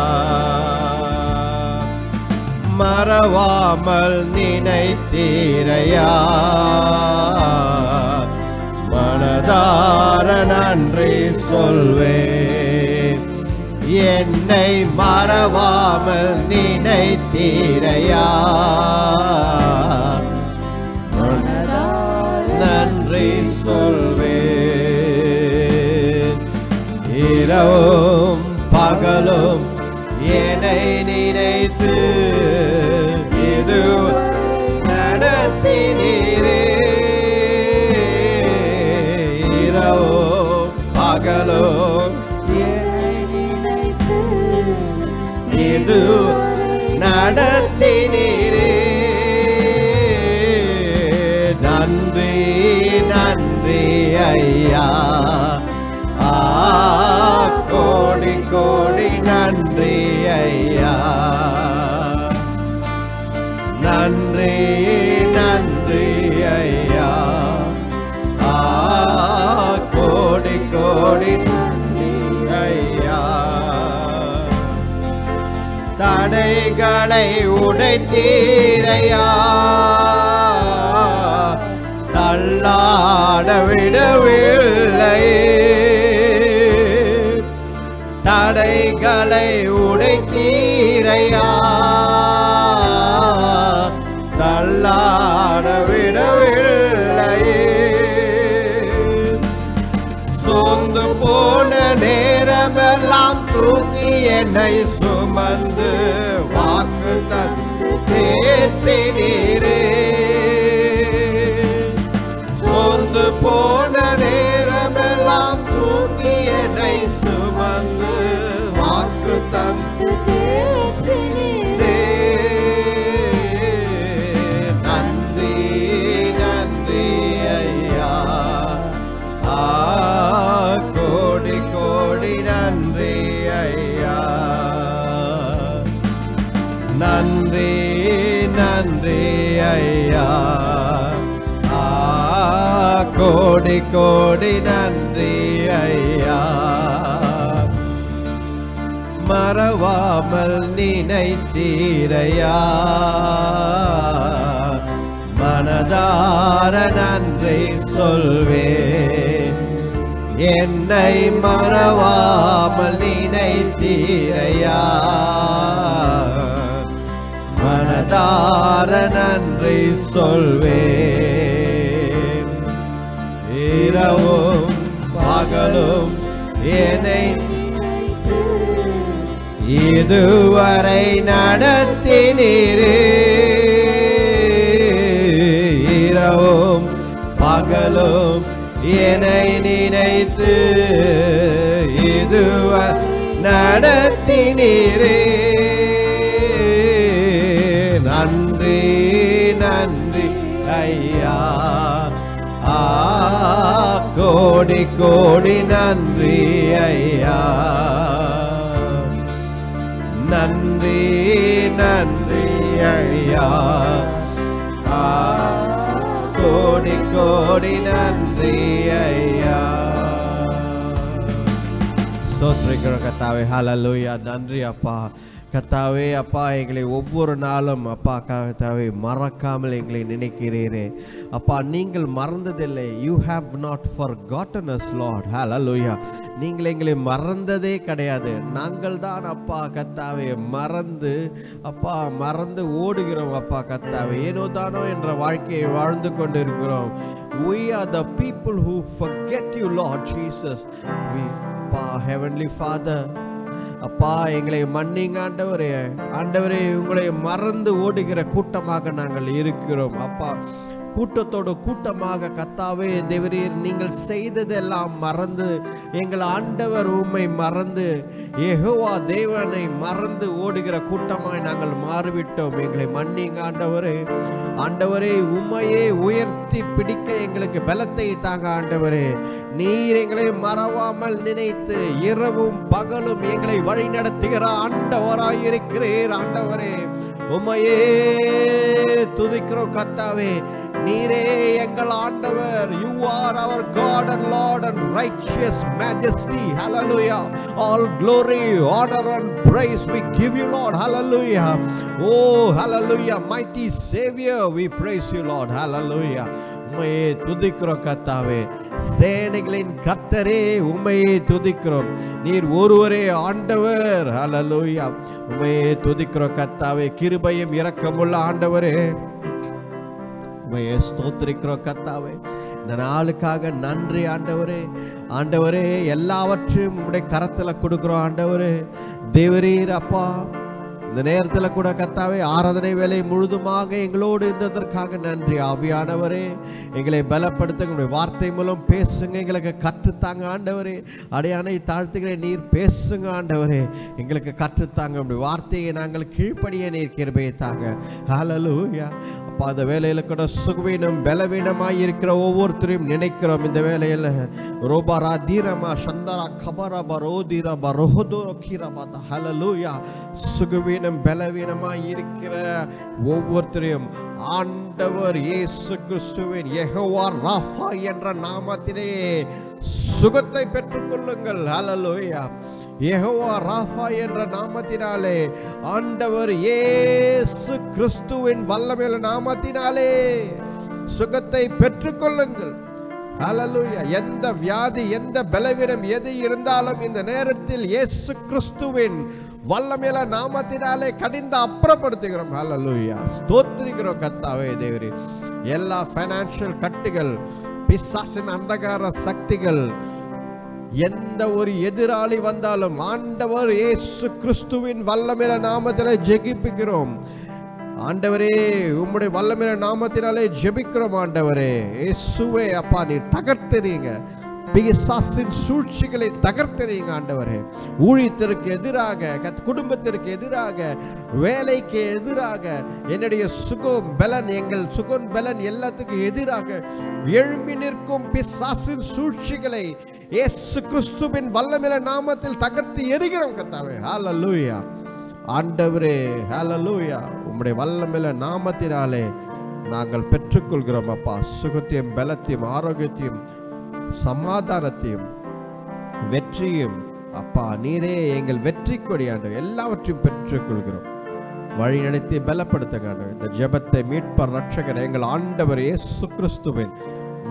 மறவாமல் நினைத்தீரையா மனதார நன்றி சொல்வேன் என்னை மறவாமல் நினைத்தீரையா நன்றி சொல்வேன் இரவும் பகலும் என்னை நினைத்து இது நடத்தினீரே இரவும் பகலும் இது நடத்தினீரே நன்றி நன்றி ஐயா கோடி கோடி நன்றி ஐயா நன்றி நன்றி ஐயா கோடி கோடி நன்றி ஐயா தடைகளை உடைத்தீரையா தள்ளாட விடவில்லை தடைகளை உடைத்தீரையா தள்ளாட விடவில்லை சோர்ந்து போன நேரமெல்லாம் தூக்கி என்னை சுமந்து வாக்கு தந்து தேற்றினீரே சோர்ந்து போன நேரமெல்லாம் தூக்கி என்னை சுமந்து வாக்கு தந்து தேற்றினீரே நன்றி நன்றி ஐயா கோடி கோடி நன்றி ஐயா நன்றி நன்றி ஐயா கோடி கோடி நன்றி ஐயா மறவாமல் நினைத்தீரையா மனதார நன்றி சொல்வேன் என்னை மறவாமல் நினைத்தீரையா மனதார நன்றி சொல்வேன் இரவும் பகலும் என்னை இதுவரை நடத்தினீரே நாட்களும் என்னை நினைத்து இதுவரை நடத்தினீரே. நன்றி நன்றி ஐயா, கோடி கோடி நன்றி ஐயா. நன்றி நன்றி ஐயா, கோடி கோடி நன்றி ஐயா. ஸ்தோத்திரிக்கிறோம் கர்த்தாவே. ஹல்லேலூயா. நன்றி அப்பா. கர்த்தாவே அப்பா, எங்களை ஒவ்வொரு நாளும் அப்பா கர்த்தாவே மறக்காமல் எங்களை நினைக்கிறீரே அப்பா. நீங்கள் மறந்ததில்லை. You have not forgotten us lord. Hallelujah. நீங்கள் எங்களை மறந்ததே கிடையாது. நாங்கள் தான் அப்பா கர்த்தாவே மறந்து அப்பா மறந்து ஓடுகிறோம் அப்பா கர்த்தாவே. ஏனோ தானோ என்ற வாழ்க்கையை வாழ்ந்து கொண்டிருக்கிறோம். We are the people who forget you, Lord Jesus. We, அப்பா, Heavenly Father, அப்பா எங்களை மன்னிங்க ஆண்டவரே. ஆண்டவரே, உங்களை மறந்து ஓடுகிற கூட்டமாக நாங்கள் இருக்கிறோம் அப்பா. கூட்டத்தோடு கூட்டமாக கர்த்தாவே தேவரீர் நீங்கள் செய்ததெல்லாம் மறந்து, எங்கள் ஆண்டவர் உம்மை மறந்து, யெகோவா தேவனை மறந்து ஓடுகிற கூட்டமாய் நாங்கள் மாறிவிட்டோம். எங்களை மன்னிங்க ஆண்டவரே. ஆண்டவரே, உம்மையே உயர்த்தி பிடிக்க எங்களுக்கு பலத்தை தாங்க ஆண்டவரே. நீர் எங்களை மறவாமல் நினைத்து இரவும் பகலும் எங்களை வழி நடத்துகிற ஆண்டவராய் இருக்கிறீர் ஆண்டவரே. உம்மையே துதிக்கிறோம் கர்த்தாவே. நீரே எங்கள் ஆண்டவர். You are our God and Lord and righteous majesty. Hallelujah. All glory, honor and praise we give you, Lord. Hallelujah. Oh, hallelujah. Mighty Savior, we praise you, Lord. Hallelujah. உம்மையே துதிக்கிறோம் கர்த்தாவே. சேனைகளின் கர்த்தரே, உம்மையே துதிக்கிறோம். நீர் ஒருவரே ஆண்டவர். ஹல்லேலூயா. உம்மையே துதிக்கிறோம் கர்த்தாவே. கிருபையும் இரக்கமுள்ள ஆண்டவரே, உம்மையே ஸ்தோத்திரிக்கிறோம் கர்த்தாவே. இந்த நாளுக்காக நன்றி ஆண்டவரே. ஆண்டவரே, எல்லாவற்றையும் உம்முடைய கரத்துல கொடுக்கிறோம் ஆண்டவரே. தேவரீர் அப்பா, இந்த நேரத்தில் கூட கர்த்தாவே ஆராதனை வேலை முழுதுமாக எங்களோடு இருந்ததற்காக நன்றி. ஆவியானவரே, எங்களை பலப்படுத்துங்க. உங்களுடைய வார்த்தை மூலம் பேசுங்க, எங்களுக்கு கற்றுத்தாங்க ஆண்டவரே. அடையானை தாழ்த்துகிறேன், நீர் பேசுங்க ஆண்டவரே. எங்களுக்கு கற்றுத்தாங்க. உங்களுடைய வார்த்தையை நாங்கள் கீழ்ப்படிய நீர் கிருபையை தாங்க. ஹல்லேலூயா. அப்பா, அந்த வேலையில் கூட சுகவீனம் பலவீனமாய் இருக்கிற ஒவ்வொருத்தரையும் நினைக்கிறோம். இந்த வேலையில் ரோபாரா தீரமா சந்தரா கபரா பரோதீரா பரோதோ கீரபாதா. ஹல்லேலூயா. சுகவீனம் பலவீனமாய் இருக்கிற ஒவ்வொருத்தரையும் ஆண்டவர் இயேசு கிறிஸ்துவின் யெகோவா ராஃபா என்ற நாமத்திலே சுகத்தை பெற்றுக் கொள்ளுங்கள். ஹல்லேலூயா. யெகோவா ராஃபா என்ற நாமத்தினாலே, ஆண்டவர் இயேசு கிறிஸ்துவின் வல்லமையுள்ள நாமத்தினாலே சுகத்தை பெற்றுக் கொள்ளுங்கள். ஹல்லேலூயா. எந்த வியாதி, எந்த பலவீனம் எது இருந்தாலும் இந்த நேரத்தில் இயேசு கிறிஸ்துவின் வல்லமையுள்ள நாமத்தினாலே கடிந்து அப்புறப்படுத்துகிறோம். ஹல்லேலூயா. ஸ்தோத்திரிக்கிறோம் கர்த்தாவே தேவரே. எல்லா ஃபைனான்சியல் கட்டுகள், பிசாசின் அந்தகார சக்திகள், எந்த ஒரு எதிராளி வந்தாலும் ஆண்டவர் இயேசு கிறிஸ்துவின் வல்லமையுள்ள நாமத்திலே ஜெபிக்கிறோம். ஆண்டவரே, உம்முடைய வல்லமையுள்ள நாமத்தினாலே ஜெபிக்கிறோம் ஆண்டவரே. இயேசுவே அப்பா, நீர் தகர்த்தறீங்க. பிசாசின் சூழ்ச்சிகளை தகர்த்தறீங்க ஆண்டவரே. ஊழியத்திற்கு எதிராக, குடும்பத்திற்கு எதிராக, வேலைக்கு எதிராக, என்னுடைய சுகம் பலன், எங்கள் சுகம் பலன் எல்லாத்துக்கும் எதிராக எழும்பி நிற்கும் பிசாசின் சூழ்ச்சிகளை இயேசு கிறிஸ்துவின் வல்லமையுள்ள நாமத்தில் தகர்த்து எரிகிறோம் கர்த்தாவே. ஹல்லேலூயா. ஆண்டவரே, ஹல்லேலூயா. உம்முடைய வல்லமையுள்ள நாமத்தினாலே நாங்கள் பெற்றுக்கொள்கிறோம் அப்பா. சுகத்தையும் பலத்தையும் ஆரோக்கியத்தையும் சமாதானத்தையும் வெற்றியும் அப்பா. நீரே எங்கள் வெற்றி கொடி ஆண்டவர். எல்லாவற்றையும் பெற்றுக்கொள்கிறோம். வழி நடத்தி பலப்படுத்துங்க ஆண்டவர். இந்த ஜெபத்தை மீட்பர் ரட்சகர் எங்கள் ஆண்டவர் இயேசு கிறிஸ்துவின்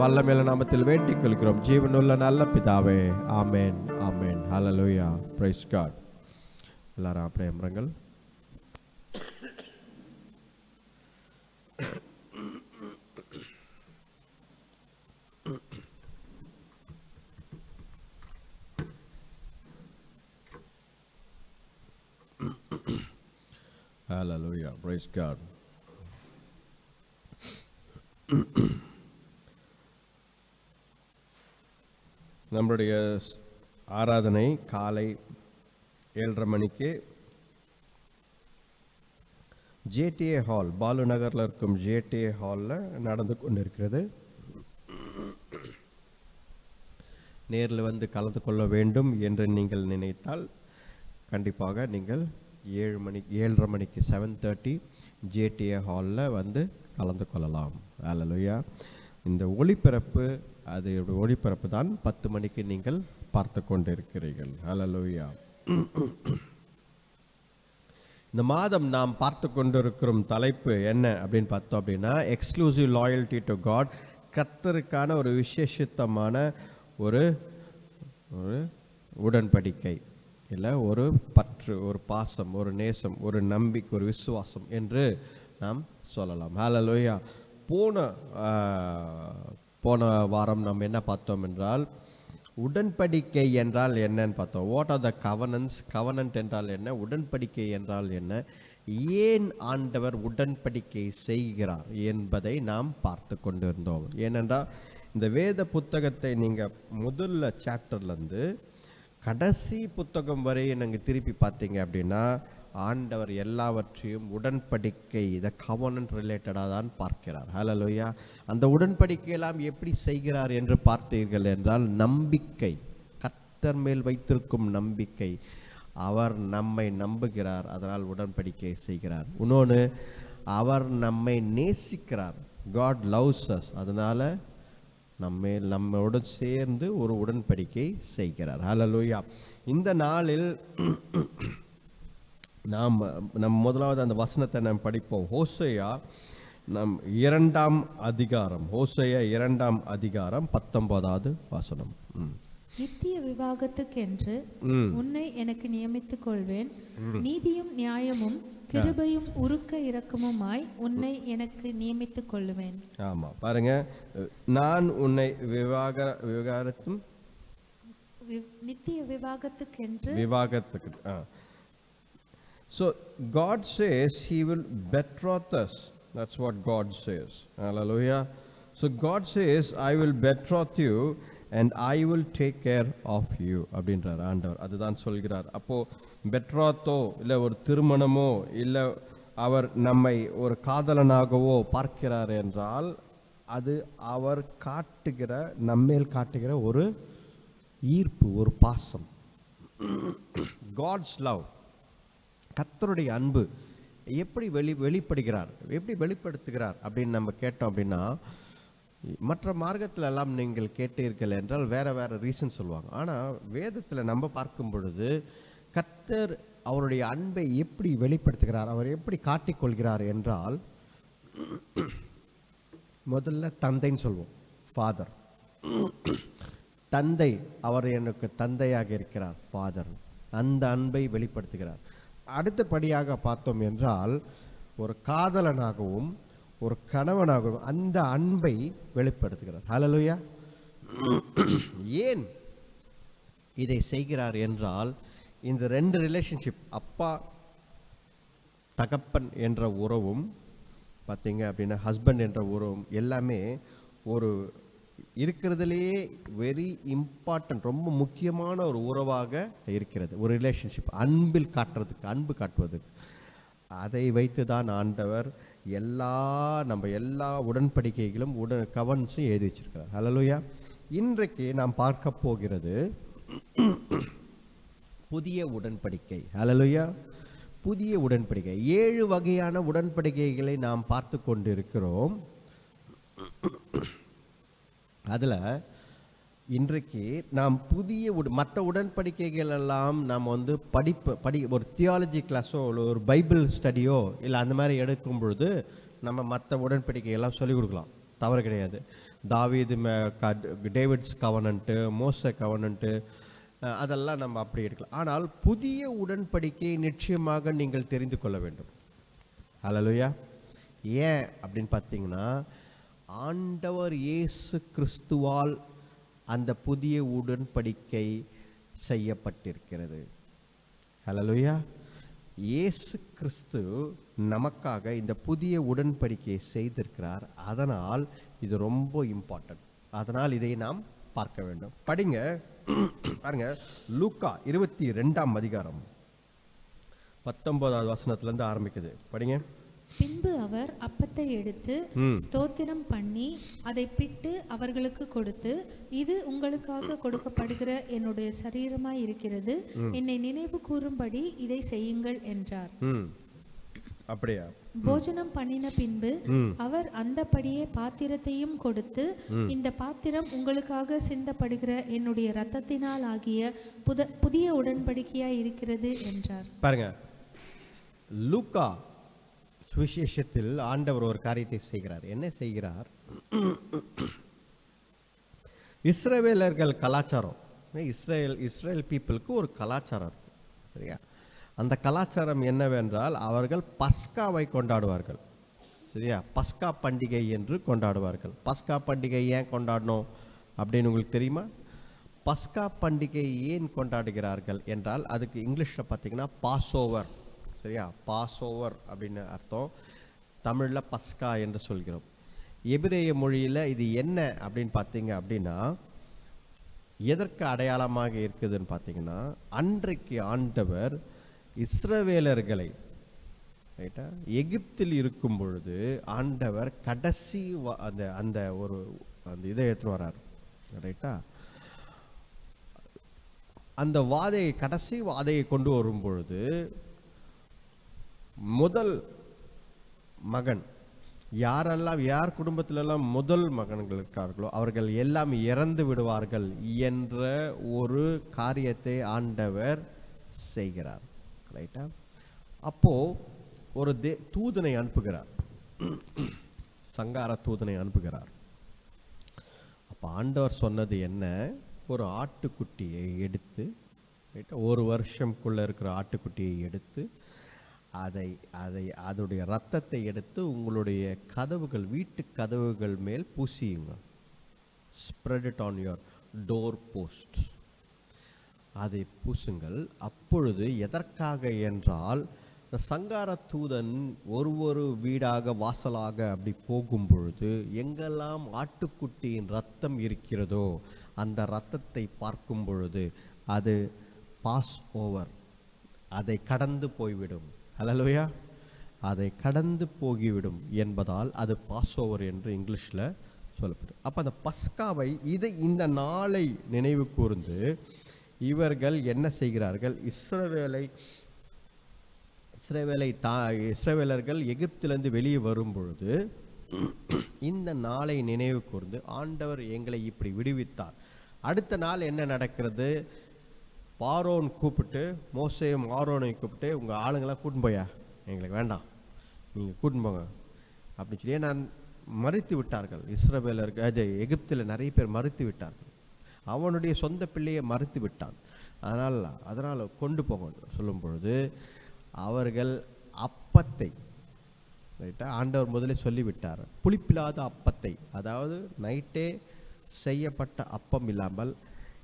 வல்லமையுள்ள நாமத்தில் வேண்டிக் கொள்கிறோம். ஜீவனுள்ள நல்ல பிதாவே. Amen, amen. Hallelujah. Praise God. எல்லாரும் அப்படியே அமருங்கள். Hallelujah. Praise God. நம்மளுடைய ஆராதனை காலை 7:30 மணிக்கு ஜேடிஏ ஹால், பாலு நகரில் இருக்கும் ஜேடிஏ ஹாலில் நடந்து கொண்டிருக்கிறது. நேரில் வந்து கலந்து கொள்ள வேண்டும் என்று நீங்கள் நினைத்தால் கண்டிப்பாக நீங்கள் 7:30 மணிக்கு 7:30 ஜேடிஏ ஹாலில் வந்து கலந்து கொள்ளலாம். அல்லேலூயா. இந்த ஒளிபரப்பு ஒளிபரப்பு தான் 10 மணிக்கு நீங்கள் பார்த்து கொண்டிருக்கிறீர்கள். அல்லேலூயா. இந்த மாதம் நாம் பார்த்து கொண்டிருக்கும் தலைப்பு என்ன அப்படின்னு பார்த்தோம் அப்படின்னா, எக்ஸ்க்ளூசிவ் லாயல்டி டு காட். கர்த்தருக்கான ஒரு விசேஷித்தமான ஒரு உடன்படிக்கை, இல்லை ஒரு பற்று, ஒரு பாசம், ஒரு நேசம், ஒரு நம்பிக்கை, ஒரு விசுவாசம் என்று நாம் சொல்லலாம். ஹல்லேலூயா. போன வாரம் நாம் என்ன பார்த்தோம் என்றால், உடன்படிக்கை என்றால் என்னன்னு பார்த்தோம். What are the covenants? Covenant என்றால் என்ன? உடன்படிக்கை என்றால் என்ன? ஏன் ஆண்டவர் உடன்படிக்கை செய்கிறார் என்பதை நாம் பார்த்து கொண்டிருந்தோம். ஏனென்றால் இந்த வேத புத்தகத்தை நீங்கள் முதல்ல சாப்டர்லேருந்து கடைசி புத்தகம் வரை நீங்கள் திருப்பி பார்த்தீங்க அப்படின்னா, ஆண்டவர் எல்லாவற்றையும் உடன்படிக்கை, இதை கவனன்ட் ரிலேட்டடாக தான் பார்க்கிறார். ஹல்லேலூயா. அந்த உடன்படிக்கையெல்லாம் எப்படி செய்கிறார் என்று பார்த்தீர்கள் என்றால், நம்பிக்கை, கர்த்தர் மேல் வைத்திருக்கும் நம்பிக்கை. அவர் நம்மை நம்புகிறார், அதனால் உடன்படிக்கை செய்கிறார். இன்னொன்று, அவர் நம்மை நேசிக்கிறார். காட் லவ்ஸ் அஸ், அதனால் நம்மோடு சேர்ந்து ஒரு உடன்படிக்கை செய்கிறார். ஹல்லேலூயா. இந்த நாளில் நம் முதலாவது அந்த வசனத்தை நாம் படிப்போம். ஹோசேயா 2ஆம் அதிகாரம், ஹோசேயா 2ஆம் அதிகாரம் 19வது வசனம். நித்திய விவாகத்துக்கென்று உன்னை எனக்கு நியமித்துக் கொள்வேன், நீதியும் நியாயமும் கிருபையும் உருக்க இரக்கமுமாய் உன்னை எனக்கு நியமித்துக் கொள்வேன். ஆமா, பாருங்க, நான் உன்னை விவாகரத்தும் நித்திய விவாகத்துக்கென்று So God says he will betroth us. That's what God says. Hallelujah. So God says, I will betroth you and I will take care of you அப்படின்றார் ஆண்டவர். அதுதான் சொல்கிறார். அப்போ பெட்ராத்தோ இல்லை ஒரு திருமணமோ இல்லை அவர் நம்மை ஒரு காதலனாகவோ பார்க்கிறார் என்றால், அது அவர் காட்டுகிற, நம்மேல் காட்டுகிற ஒரு ஈர்ப்பு, ஒரு பாசம். God's love, கர்த்தருடைய அன்பு எப்படி வெளிப்படுகிறார், எப்படி வெளிப்படுத்துகிறார் அப்படின்னு நம்ம கேட்டோம் அப்படின்னா, மற்ற மார்க்கத்தில் எல்லாம் நீங்கள் கேட்டீர்கள் என்றால் வேற வேற ரீசன் சொல்லுவாங்க. ஆனால் வேதத்தில் நம்ம பார்க்கும் பொழுது கர்த்தர் அவருடைய அன்பை எப்படி வெளிப்படுத்துகிறார், அவர் எப்படி காட்டிக்கொள்கிறார் என்றால், முதல்ல தந்தைன்னு சொல்வோம், ஃபாதர். தந்தை, அவர் எனக்கு தந்தையாக இருக்கிறார், ஃபாதர். அந்த அன்பை வெளிப்படுத்துகிறார். அடுத்தபடியாக பார்த்தோம் என்றால், ஒரு காதலனாகவும் ஒரு கணவனாகவும் அந்த அன்பை வெளிப்படுத்துகிறார். ஹல்லேலூயா. ஏன் இதை செய்கிறார் என்றால், இந்த ரெண்டு ரிலேஷன்ஷிப், அப்பா தகப்பன் என்ற உறவும் பார்த்தீங்க அப்படின்னா ஹஸ்பண்ட் என்ற உறவும் எல்லாமே ஒரு இருக்கிறதுலேயே வெரி இம்பார்ட்டன்ட், ரொம்ப முக்கியமான ஒரு உறவாக இருக்கிறது. ஒரு ரிலேஷன்ஷிப் அன்பில் காட்டுறதுக்கு, அன்பு காட்டுவதுக்கு. அதை வைத்து தான் ஆண்டவர் நம்ம எல்லா உடன்படிக்கைகளும் கவன்ஸும் எழுதி வச்சிருக்கிறார். ஹல்லேலூயா. இன்றைக்கு நாம் பார்க்க போகிறது புதிய உடன்படிக்கை. ஹல்லேலூயா. புதிய உடன்படிக்கை. 7 வகையான உடன்படிக்கைகளை நாம் பார்த்து கொண்டிருக்கிறோம். அதில் இன்றைக்கு நாம் புதிய மற்ற உடன்படிக்கைகள் எல்லாம் நாம் வந்து ஒரு தியாலஜி கிளாஸோ இல்லை ஒரு பைபிள் ஸ்டடியோ இல்லை அந்த மாதிரி எடுக்கும் பொழுது நம்ம மற்ற உடன்படிக்கையெல்லாம் சொல்லிக் கொடுக்கலாம், தவறு கிடையாது. தாவீது டேவிட்ஸ் கவனன்ட்டு, மோசே கவனன்ட்டு, அதெல்லாம் நம்ம அப்படி எடுக்கலாம். ஆனால் புதிய உடன்படிக்கையை நிச்சயமாக நீங்கள் தெரிந்து கொள்ள வேண்டும். ஹல்லேலூயா. ஏன் அப்படின்னு பார்த்தீங்கன்னா, ஆண்டவர் இயேசு கிறிஸ்துவால் அந்த புதிய உடன்படிக்கை செய்யப்பட்டிருக்கிறது. ஹல்லேலூயா. இயேசு கிறிஸ்து நமக்காக இந்த புதிய உடன்படிக்கையை செய்திருக்கிறார். அதனால் இது ரொம்ப இம்பார்ட்டன்ட். அதனால் இதை நாம் பார்க்க வேண்டும். படிங்க, பாருங்க, லூக்கா 22ஆம் அதிகாரம் 19வது வசனத்திலிருந்து ஆரம்பிக்குது. படிங்க. பின்பு அவர் அப்பத்தை எடுத்து ஸ்தோத்திரம் பண்ணி அதை பிட்டு அவர்களுக்கு கொடுத்து, இது உங்களுக்காக கொடுக்கப்படுகிற என்னுடைய சரீரமாய் இருக்கிறது, என்னை நினைவு கூறும்படி இதை செய்யுங்கள் என்றார். அப்படியா? போஜனம் பண்ணின பின்பு அவர் அந்தபடியே பாத்திரத்தையும் கொடுத்து, இந்த பாத்திரம் உங்களுக்காக சிந்தப்படுகிற என்னுடைய இரத்தத்தினால் ஆகிய புதிய உடன்படிக்கையாய் இருக்கிறது என்றார். பாருங்க, லூக்கா சுவிசேஷத்தில் ஆண்டவர் ஒரு காரியத்தை செய்கிறார். என்ன செய்கிறார்? இஸ்ரவேலர்கள் கலாச்சாரம், இஸ்ரேல் பீப்புளுக்கு ஒரு கலாச்சாரம் இருக்கு, சரியா? அந்த கலாச்சாரம் என்னவென்றால் அவர்கள் பஸ்காவை கொண்டாடுவார்கள், சரியா? பஸ்கா பண்டிகை என்று கொண்டாடுவார்கள். பஸ்கா பண்டிகை ஏன் கொண்டாடணும் அப்படின்னு உங்களுக்கு தெரியுமா? பஸ்கா பண்டிகை ஏன் கொண்டாடுகிறார்கள் என்றால் அதுக்கு இங்கிலீஷில் பார்த்தீங்கன்னா பாஸ் ஓவர், சரியா? பாஸ் ஓவர் அப்படின்னு அர்த்தம். தமிழில் பஸ்கா என்று சொல்கிறோம். எபிரேய மொழியில் இது என்ன அப்படின்னு பார்த்தீங்க அப்படின்னா, எதற்கு அடையாளமாக இருக்குதுன்னு பார்த்தீங்கன்னா, அன்றைக்கு ஆண்டவர் இஸ்ரவேலர்களை, ரைட்டா, எகிப்தில் இருக்கும் பொழுது ஆண்டவர் கடைசி அந்த அந்த ஒரு அந்த இதை எடுத்துன்னு வர்றார், ரைட்டா? அந்த வாதையை, கடைசி வாதையை கொண்டு வரும் பொழுது முதல் மகன் யாரெல்லாம், யார் குடும்பத்திலெல்லாம் முதல் மகன்கள் இருக்கார்களோ அவர்கள் எல்லாம் இறந்து விடுவார்கள் என்ற ஒரு காரியத்தை ஆண்டவர் செய்கிறார், ரைட்டா? அப்போ ஒரு தூதனை அனுப்புகிறார், சங்கார தூதனை அனுப்புகிறார். அப்போ ஆண்டவர் சொன்னது என்ன? ஒரு ஆட்டுக்குட்டியை எடுத்து, ரைட்டா, ஒரு வருஷம்குள்ள இருக்கிற ஆட்டுக்குட்டியை எடுத்து அதோடைய ரத்தத்தை எடுத்து உங்களுடைய கதவுகள், வீட்டு கதவுகள் மேல் பூசியுங்க. Spread it on your door post. அதை பூசுங்கள். அப்பொழுது எதற்காக என்றால், இந்த சங்கார தூதன் ஒரு வீடாக வாசலாக அப்படி போகும் பொழுது எங்கெல்லாம் ஆட்டுக்குட்டியின் ரத்தம் இருக்கிறதோ அந்த ரத்தத்தை பார்க்கும் பொழுது அது பாஸ் ஓவர், அதை கடந்து போய்விடும். அல்லேலூயா! அதை கடந்து போகிவிடும் என்பதால் அது பாஸ் ஓவர் என்று இங்கிலீஷில் சொல்லப்படும். அப்போ அந்த பஸ்காவை, இந்த நாளை நினைவு கூர்ந்து இவர்கள் என்ன செய்கிறார்கள்? இஸ்ரவேலர்கள் எகிப்திலிருந்து வெளியே வரும் பொழுது இந்த நாளை நினைவு கூர்ந்து ஆண்டவர் எங்களை இப்படி விடுவித்தார். அடுத்த நாள் என்ன நடக்கிறது? பார்வோன் கூப்பிட்டு, மோசேயும் ஆரோனையும் கூப்பிட்டு, உங்கள் ஆளுங்களாம் கூட்டின்னு போயா, எங்களுக்கு வேண்டாம், நீங்கள் கூட்டின்னு போங்க அப்படின்னு சொல்லி நான் மறுத்து விட்டார்கள். இஸ்ரவேலர்கள் எகிப்தில் நிறைய பேர் மறுத்து விட்டார்கள். அவனுடைய சொந்த பிள்ளையை மறுத்து விட்டான். அதனால் கொண்டு போங்க சொல்லும் பொழுது அவர்கள் அப்பத்தை, ரைட்டா, ஆண்டவர் முதலே சொல்லிவிட்டார், புளிப்பில்லாத அப்பத்தை, அதாவது நைட்டே செய்யப்பட்ட அப்பம் இல்லாமல்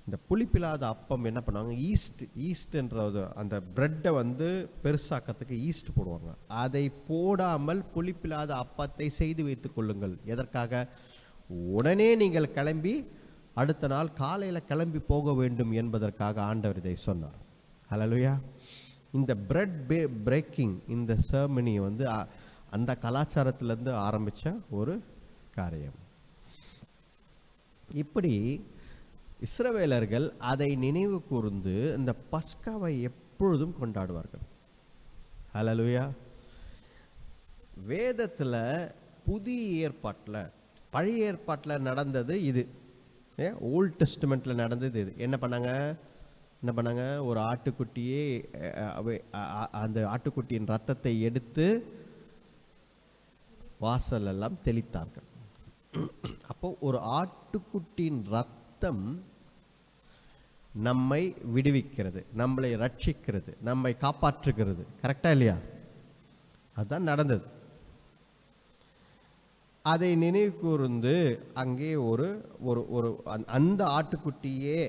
இந்த புளிப்பில்லாத அப்பம் என்ன பண்ணுவாங்க? ஈஸ்ட்ன்ற அந்த பிரெட்டை பெருசாக்கிறதுக்கு ஈஸ்ட் போடுவாங்க. அதை போடாமல் புளிப்பில்லாத அப்பத்தை செய்து வைத்துக் கொள்ளுங்கள். எதற்காக? உடனே நீங்கள் கிளம்பி அடுத்த நாள் காலையில் கிளம்பி போக வேண்டும் என்பதற்காக ஆண்டவர் இதை சொன்னார். ஹல்லேலூயா! இந்த பிரெட் பிரேக்கிங், இந்த செர்மனி அந்த கலாச்சாரத்திலேருந்து ஆரம்பித்த ஒரு காரியம். இப்படி இஸ்ரவேலர்கள் அதை நினைவு கூர்ந்து இந்த பஸ்காவை எப்பொழுதும் கொண்டாடுவார்கள். ஹல்லேலூயா! வேதத்தில், புதிய ஏற்பாட்டில், பழைய ஏற்பாட்டில் நடந்தது இது, ஓல்ட் டெஸ்டமெண்ட்டில் நடந்தது இது. என்ன பண்ணாங்க? ஒரு ஆட்டுக்குட்டியே, அந்த ஆட்டுக்குட்டியின் ரத்தத்தை எடுத்து வாசல் எல்லாம் தெளித்தார்கள். அப்போ ஒரு ஆட்டுக்குட்டியின் ரத்தம் நம்மை விடுவிக்கிறது, நம்மளை ரட்சிக்கிறது, நம்மை காப்பாற்றுகிறது. கரெக்டா இல்லையா? அதுதான் நடந்தது. அதை நினைவு கூர்ந்து அங்கே அந்த ஆட்டுக்குட்டியே,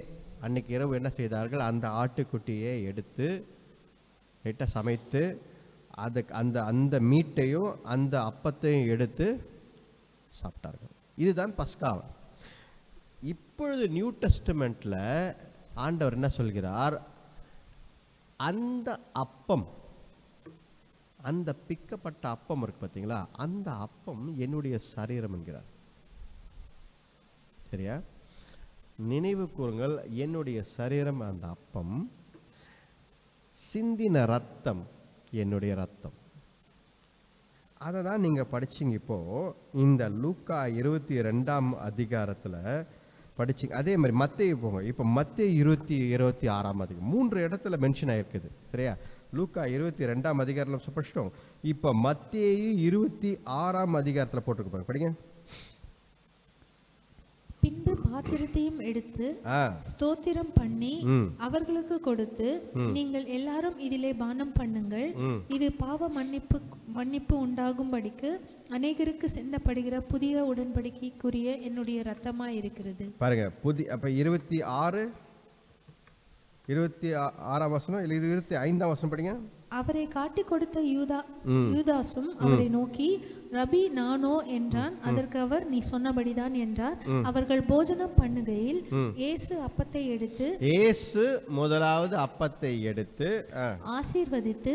அன்னைக்கு இரவு என்ன செய்தார்கள்? அந்த ஆட்டுக்குட்டியை எடுத்து லைட்டாக சமைத்து அந்த மீட்டையும் அந்த அப்பத்தையும் எடுத்து சாப்பிட்டார்கள். இதுதான் பஸ்கா. இப்பொழுது நியூ டெஸ்டமெண்ட்ல ஆண்டவர் என்ன சொல்கிறார்? அந்த அப்பம், அந்த பிக்கப்பட்ட அப்பம் இருக்கு பார்த்தீங்களா, அந்த அப்பம் என்னுடைய சரீரம் என்கிறார். சரியா? நினைவு கூறுங்கள், என்னுடைய சரீரம் அந்த அப்பம், சிந்தின ரத்தம் என்னுடைய ரத்தம். அதை தான் நீங்கள் படிச்சிங்க. இப்போ இந்த லூக்கா 22ஆம் அதிகாரத்தில் படிச்சிங்க. அதே மாதிரி மத்தேயு போங்க. இப்போ மத்தேயு 26ஆம் அதிகாரம் 3 இடத்துல மென்ஷன் ஆயிருக்குது. சரியா? லூக்கா 22ஆம் அதிகாரத்தில் படிச்சிட்டோம். இப்போ மத்தேயு 26ஆம் அதிகாரத்தில் போட்டிருக்கு, படிங்க. பின்பு பாத்திரத்தையும் எடுத்து ஸ்தோத்திரம் பண்ணி அவர்களுக்கு கொடுத்து, நீங்கள் எல்லாரும் இதிலே பானம் பண்ணுங்கள், இது பாவ மன்னிப்பு உண்டாகும்படிக்கு அநேகருக்கு சிந்தப்படுகிற புதிய உடன்படிக்கைக்குரிய என்னுடைய ரத்தமா இருக்கிறது. பாருங்க, அப்ப 26ஆம் வசனம் இல்ல 25ஆம் வசனம் படிங்க. அவரை காட்டி கொடுத்த யூதாசும் அவரை நோக்கி, ரபி, நானோ என்றான். அதற்கு அவர், நீ சொன்னபடிதான் என்றார். அவர்கள் போஜனம் பண்ணுகையில் இயேசு அப்பத்தை எடுத்து, இயேசு முதலாவது அப்பத்தை எடுத்து ஆசீர்வதித்து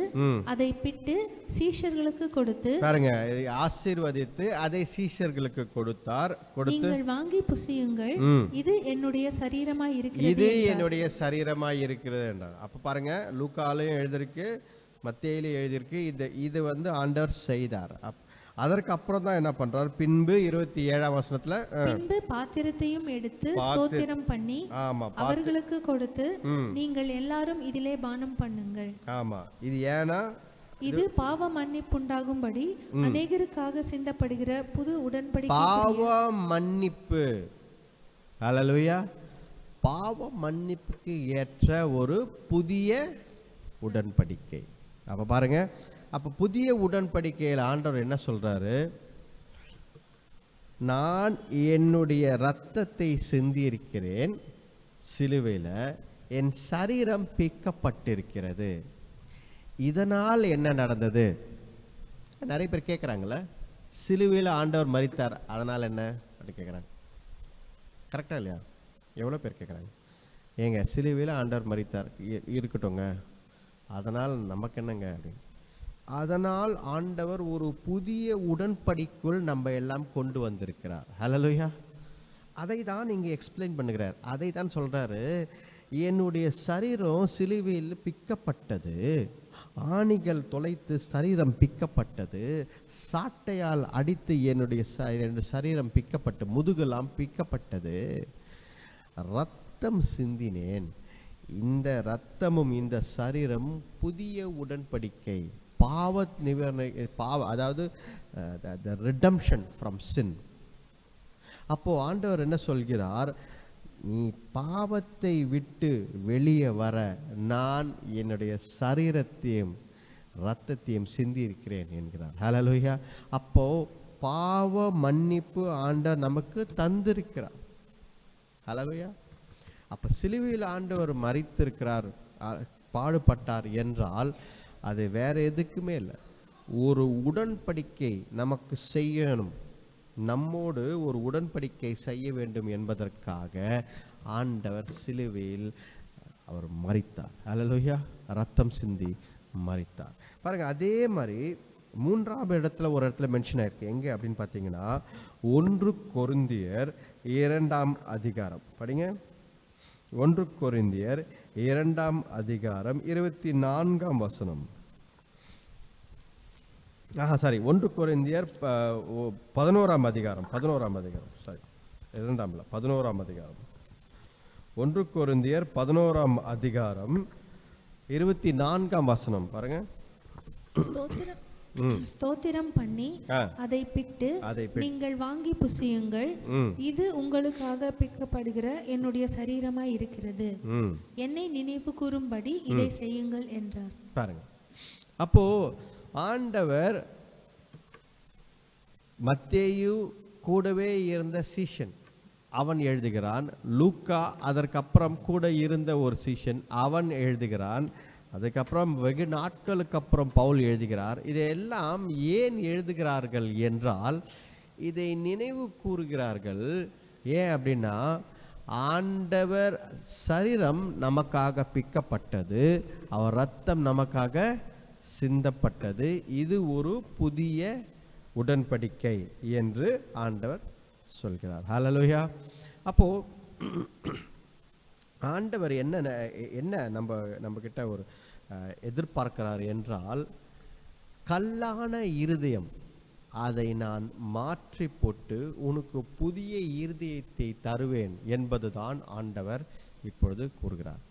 அதை பிட்டு சீஷர்களுக்கு கொடுத்து, பாருங்க, ஆசீர்வதித்து அதை சீஷர்களுக்கு கொடுத்தார். நீங்கள் வாங்கி புசியுங்கள், இது என்னுடைய சரீரமாய் இருக்கிறது, இது என்னுடைய சரீரமாய் இருக்கிறது என்றார். அப்ப பாருங்க, லூக்காலையும் எழுதிருக்கு, மத்தேயிலும் எழுதிருக்கு. இது ஆண்டவர் செய்தார். அதற்கு அப்புறம் தான் என்ன பண்றார்? பின்பு 27ஆம் வசனத்துல, பின்பு பாத்திரத்தையும் எடுத்து ஸ்தோத்திரம் பண்ணி அவர்களுக்கு கொடுத்து, நீங்கள் எல்லாரும் இதிலே பானம் பண்ணுங்கள். ஆமா, இது ஏனா இது பாவ மன்னிப்புண்டாகும்படி அநேகருக்காக சிந்தப்படுகிற புது உடன்படிக்கை. பாவ மன்னிப்பு, ஹல்லேலூயா, பாவ மன்னிப்புக்கு ஏற்ற ஒரு புதிய உடன்படிக்கை. அப்ப பாருங்க, அப்ப புதிய உடன்படிக்கையில் ஆண்டவர் என்ன சொல்றாரு? நான் என்னுடைய இரத்தத்தை சிந்தியிருக்கிறேன் சிலுவையில், என் சரீரம் பிக்கப்பட்டிருக்கிறது. இதனால் என்ன நடந்தது? நிறைய பேர் கேட்குறாங்களே, சிலுவையில் ஆண்டவர் மரித்தார், அதனால் என்ன அப்படி கேட்குறாங்க. கரெக்டா இல்லையா? எவ்வளோ பேர் கேட்குறாங்க, ஏங்க சிலுவையில் ஆண்டவர் மரித்தார், இருக்கட்டும்ங்க, அதனால் நமக்கு என்னங்க அப்படின்னு. அதனால் ஆண்டவர் ஒரு புதிய உடன்படிக்குள் நம்ம எல்லாம் கொண்டு வந்திருக்கிறார். ஹல்லேலூயா. அதை தான் இங்கே எக்ஸ்பிளைன் பண்ணுகிறார். அதை தான் சொல்றாரு, என்னுடைய சரீரம் சிலுவையில் பிக்கப்பட்டது, ஆணிகள் தொலைத்து சரீரம் பிக்கப்பட்டது, சாட்டையால் அடித்து என்னுடைய சரீரம் பிக்கப்பட்டு, முதுகெல்லாம் பிக்கப்பட்டது, ரத்தம் சிந்தினேன். இந்த ரத்தமும் இந்த சரீரம் புதிய உடன்படிக்கை, பாவ நிவர்ணை, அதாவது ரிடம்ஷன் ஃப்ரம் சின். அப்போ ஆண்டவர் என்ன சொல்கிறார்? நீ பாவத்தை விட்டு வெளியே வர நான் என்னுடைய சரீரத்தையும் இரத்தத்தையும் சிந்தி இருக்கிறேன் என்கிறார். ஹல்லேலூயா. அப்போ பாவ மன்னிப்பு ஆண்டவர் நமக்கு தந்திருக்கிறார். ஹல்லேலூயா. அப்ப சிலுவையில் ஆண்டவர் மரித்திருக்கிறார், பாடுபட்டார் என்றால் அது வேற எதுக்குமே இல்லை. ஒரு உடன்படிக்கை நமக்கு செய்யணும், நம்மோடு ஒரு உடன்படிக்கை செய்ய வேண்டும் என்பதற்காக ஆண்டவர் சிலுவையில் அவர் மரித்தார். ஹல்லேலூயா. ரத்தம் சிந்தி மரித்தார். பாருங்க, அதே மாதிரி 3ஆம் இடத்துல ஒரு இடத்துல மென்ஷன் ஆயிருக்கு. எங்க அப்படின்னு பார்த்தீங்கன்னா 1 கொரிந்தியர் 2ஆம் அதிகாரம் படிங்க. 1 கொரிந்தியர் 2ஆம் அதிகாரம் 24ஆம் வசனம். 1 கொரிந்தியர் 11ஆம் அதிகாரம் 11ஆம் அதிகாரம் 1 கொரிந்தியர் 11ஆம் அதிகாரம் 24ஆம் வசனம் பாருங்க. ஸ்தோத்திரம் பண்ணி அதை பிட்டு நீங்கள் வாங்கி புசியுங்கள், இது உங்களுக்காக பிற்கப்படுகிற என்னுடைய சரீரமாய் இருக்கிறது, என்னை நினைவு கூறும்படி இதை செய்யுங்கள் என்றார். பாருங்க, அப்போ ஆண்டவர் மத்தேயு கூடவே இருந்த சீஷன் அவன் எழுதுகிறான், லூக்கா அதற்கப்புறம் கூட இருந்த ஒரு சீஷன் அவன் எழுதுகிறான், அதுக்கப்புறம் வெகு நாட்களுக்கு அப்புறம் பவுல் எழுதுகிறார். இதையெல்லாம் ஏன் எழுதுகிறார்கள் என்றால் இதை நினைவு கூறுகிறார்கள். ஏன் அப்படின்னா ஆண்டவர் சரீரம் நமக்காக பிக்கப்பட்டது, அவர் ரத்தம் நமக்காக சிந்தப்பட்டது. இது ஒரு புதிய உடன்படிக்கை என்று ஆண்டவர் சொல்கிறார். ஹல்லேலூயா. அப்போ ஆண்டவர் என்ன நம்ம கிட்ட ஒரு எதிர்பார்க்கிறார் என்றால், கல்லான இருதயம் அதை நான் மாற்றி போட்டு உனக்கு புதிய இருதயத்தை தருவேன் என்பதுதான் ஆண்டவர் இப்பொழுது கூறுகிறார்.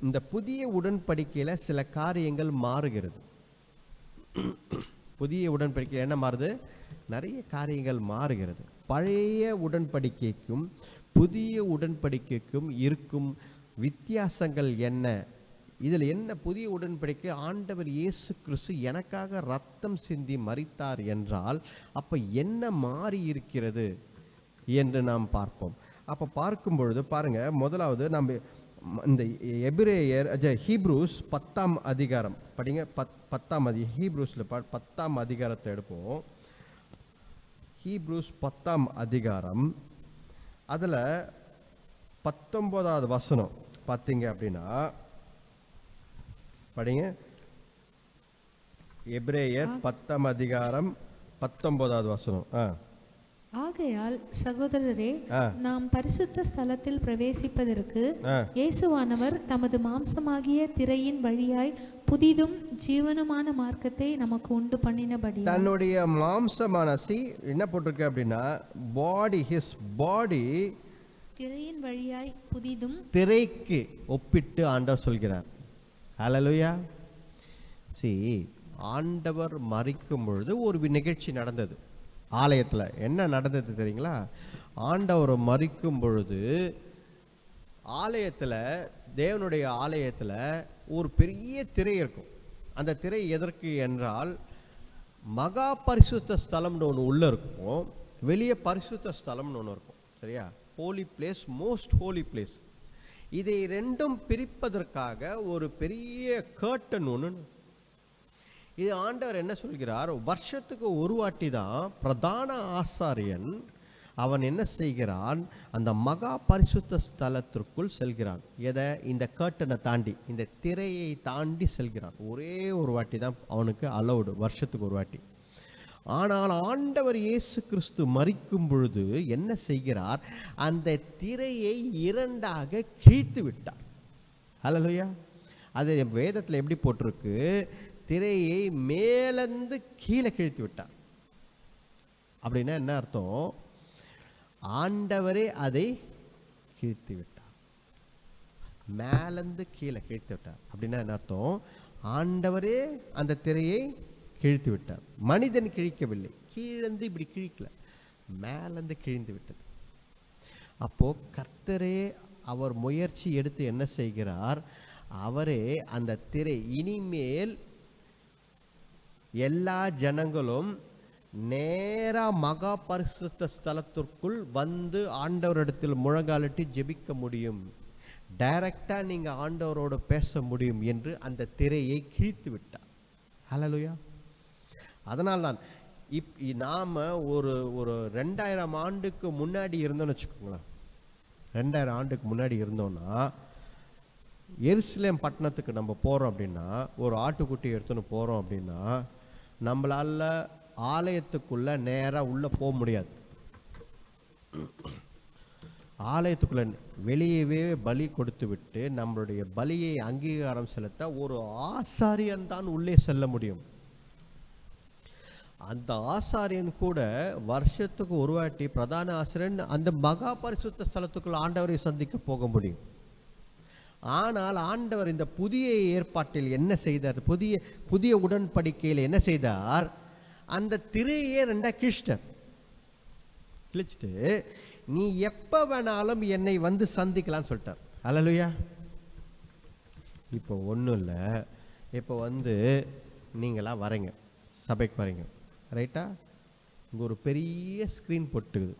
இந்த புதிய உடன்படிக்கையில சில காரியங்கள் மாறுகிறது. புதிய உடன்படிக்கையில் என்ன மாறுது? நிறைய காரியங்கள் மாறுகிறது. பழைய உடன்படிக்கைக்கும் புதிய உடன்படிக்கைக்கும் இருக்கும் வித்தியாசங்கள் என்ன? இதில் என்ன புதிய உடன்படிக்கை? ஆண்டவர் இயேசு கிறிஸ்து எனக்காக ரத்தம் சிந்தி மரித்தார் என்றால் அப்போ என்ன மாறி இருக்கிறது என்று நாம் பார்ப்போம். அப்போ பார்க்கும் பொழுது பாருங்க, முதலாவது நம்ம இந்த எபிரேயர் ஹீப்ரூஸ் 10ஆம் அதிகாரம் படிங்க. 10ஆம் ஹீப்ரூஸில் 10ஆம் அதிகாரத்தை எடுப்போம். ஹீப்ரூஸ் 10ஆம் அதிகாரம், அதில் 19வது வசனம் பார்த்தீங்க அப்படின்னா படிங்க. எபிரேயர் 10ஆம் அதிகாரம் 19வது வசனம். ஆகையால் சகோதரரே, நாம் பரிசுத்த ஸ்தலத்தில் பிரவேசிப்பதற்கு இயேசுவானவர் தமது மாம்சமாகிய திரையின் வழியாய் புதிதும் ஜீவனுமான மார்க்கத்தை நமக்கு உண்டு பண்ணினபடி, தன்னுடைய மாம்சமான என்ன போட்டிருக்கு அப்படின்னா, ஹிஸ் பாடி திரையின் வழியாய் புதிதும், திரைக்கு ஒப்பிட்டு ஆண்டவர் சொல்கிறார். ஹல்லேலூயா. ஆண்டவர் மரிக்கும் பொழுது ஒரு நிகழ்ச்சி நடந்தது ஆலயத்தில். என்ன நடந்தது தெரியுங்களா? ஆண்டவர் மரிக்கும் பொழுது ஆலயத்தில், தேவனுடைய ஆலயத்தில் ஒரு பெரிய திரை இருக்கும். அந்த திரை எதற்கு என்றால், மகா பரிசுத்த ஸ்தலம்னு ஒன்று உள்ளே இருக்கும், வெளியே பரிசுத்த ஸ்தலம்னு ஒன்று இருக்கும். சரியா? Holi place, most Holi place. இதை ரெண்டும் பிரிப்பதற்காக ஒரு பெரிய கர்டன் ஒன்று. இது ஆண்டவர் என்ன சொல்கிறார்? வருஷத்துக்கு ஒரு வாட்டி தான் பிரதான ஆசாரியன் அவன் என்ன செய்கிறான்? அந்த மகா பரிசுத்த ஸ்தலத்திற்குள் செல்கிறான். எதை? இந்த கர்ட்டனை தாண்டி, இந்த திரையை தாண்டி செல்கிறான். ஒரே ஒரு வாட்டி தான் அவனுக்கு அலௌடு, வருஷத்துக்கு ஒரு வாட்டி. ஆனால் ஆண்டவர் இயேசு கிறிஸ்து மரிக்கும் பொழுது என்ன செய்கிறார்? அந்த திரையை இரண்டாக கிழித்து விட்டார். ஹல்லேலூயா. அது வேதத்தில் எப்படி போட்டிருக்கு? திரையை மேலந்து கீழே கிழித்து விட்டார். அப்படின்னா என்ன அர்த்தம்? ஆண்டவரே அதை கிழித்து விட்டார். மேலந்து கீழே கிழித்து விட்டார் அப்படின்னா என்ன அர்த்தம்? ஆண்டவரே அந்த திரையை கிழித்து விட்டார். மனிதன் கிழிக்கவில்லை, கீழந்து இப்படி கிழிக்கல, மேலந்து கிழிந்து விட்டது. அப்போ கர்த்தரே அவர் முயற்சி எடுத்து என்ன செய்கிறார்? அவரே அந்த திரை, இனிமேல் எல்லா ஜனங்களும் நேரா மகா பரிசுத்த ஸ்தலத்திற்குள் வந்து ஆண்டவரிடத்தில் முழங்காலிட்டு ஜெபிக்க முடியும், டைரக்டா நீங்க ஆண்டவரோடு பேச முடியும் என்று அந்த திரையை கிழித்து விட்டார். ஹல்லேலூயா. அதனால்தான் நாம ஒரு 2000 ஆண்டுக்கு முன்னாடி இருந்தோம்னு வச்சுக்கோங்களேன். 2000 ஆண்டுக்கு முன்னாடி இருந்தோம்னா, எருசலேம் பட்டணத்துக்கு நம்ம போறோம் அப்படின்னா, ஒரு ஆட்டுக்குட்டி எடுத்துன்னு போறோம் அப்படின்னா, நம்மளால ஆலயத்துக்குள்ள நேரா உள்ள போக முடியாது. ஆலயத்துக்குள்ள வெளியவே பலி கொடுத்து விட்டு நம்மளுடைய பலியை அங்கீகாரம் செலுத்த ஒரு ஆசாரியன் தான் உள்ளே செல்ல முடியும். அந்த ஆசாரியன் கூட வருஷத்துக்கு ஒரு வாட்டி பிரதான ஆசிரியன் அந்த மகா பரிசுத்த ஸ்தலத்துக்குள் ஆண்டவரை சந்திக்க போக முடியும். ஆனால் ஆண்டவர் இந்த புதிய ஏற்பாட்டில் என்ன செய்தார்? புதிய உடன்படிக்கையில் என்ன செய்தார்? அந்த திரையே ரெண்டா கிழிச்சிட்டு நீ எப்ப வேணாலும் என்னை வந்து சந்திக்கலாம்னு சொல்லிட்டார். ஹல்லேலூயா. இப்போ ஒன்றும் இல்லை, இப்போ வந்து நீங்களா வரீங்க, சபைக்கு வரீங்க, ரைட்டா? இங்கே ஒரு பெரிய ஸ்க்ரீன் போட்டுக்குது.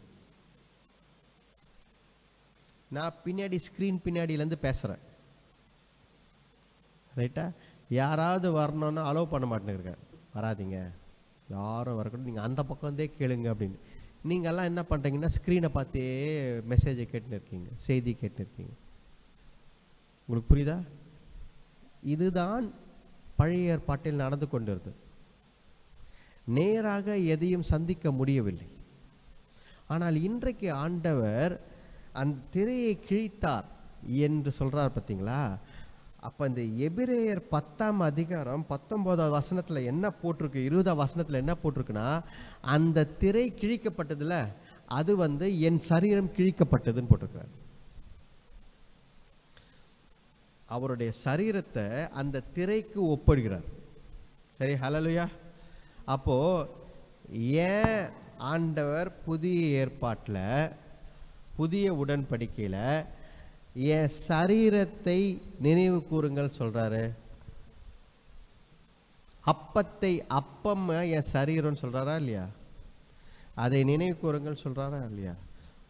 நான் பின்னாடி ஸ்க்ரீன் பின்னாடியிலேருந்து பேசுகிறேன், ரைட்டா? யாராவது வரணும்னா அலோவ் பண்ண மாட்டேங்கிறேன், வராதிங்க, யாரும் வரக்கூடாது, நீங்கள் அந்த பக்கம் கேளுங்க அப்படின்னு. நீங்கள்லாம் என்ன பண்ணுறீங்கன்னா ஸ்க்ரீனை பார்த்தே மெசேஜை கேட்டுன்னு இருக்கீங்க, செய்தி கேட்டுன்னு இருக்கீங்க. உங்களுக்கு புரியுதா? இதுதான் பழைய ஏற்பாட்டில் நடந்து கொண்டிருந்தது. நேராக எதையும் சந்திக்க முடியவில்லை. ஆனால் இன்றைக்கு ஆண்டவர் அந்த திரையை கிழித்தார் என்று சொல்றார் பார்த்தீங்களா? அப்போ இந்த எபிரேயர் 10ஆம் அதிகாரம் 19வது வசனத்தில் என்ன போட்டிருக்கு, 20ஆம் வசனத்தில் என்ன போட்டிருக்குன்னா, அந்த திரை கிழிக்கப்பட்டதுல அது என் சரீரம் கிழிக்கப்பட்டதுன்னு போட்டிருக்கிறார். அவருடைய சரீரத்தை அந்த திரைக்கு ஒப்பிடுகிறார். சரி, ஹல்லேலூயா. அப்போ ஏன் ஆண்டவர் புதிய ஏற்பாட்டில் புதிய உடன்படிக்கையில் என் சரீரத்தை நினைவு கூறுங்கள் சொல்றாரு? அப்பத்தை அப்பம் என் சரீரம்னு சொல்றாரா இல்லையா? அதை நினைவு கூறுங்கள் சொல்றாரா இல்லையா?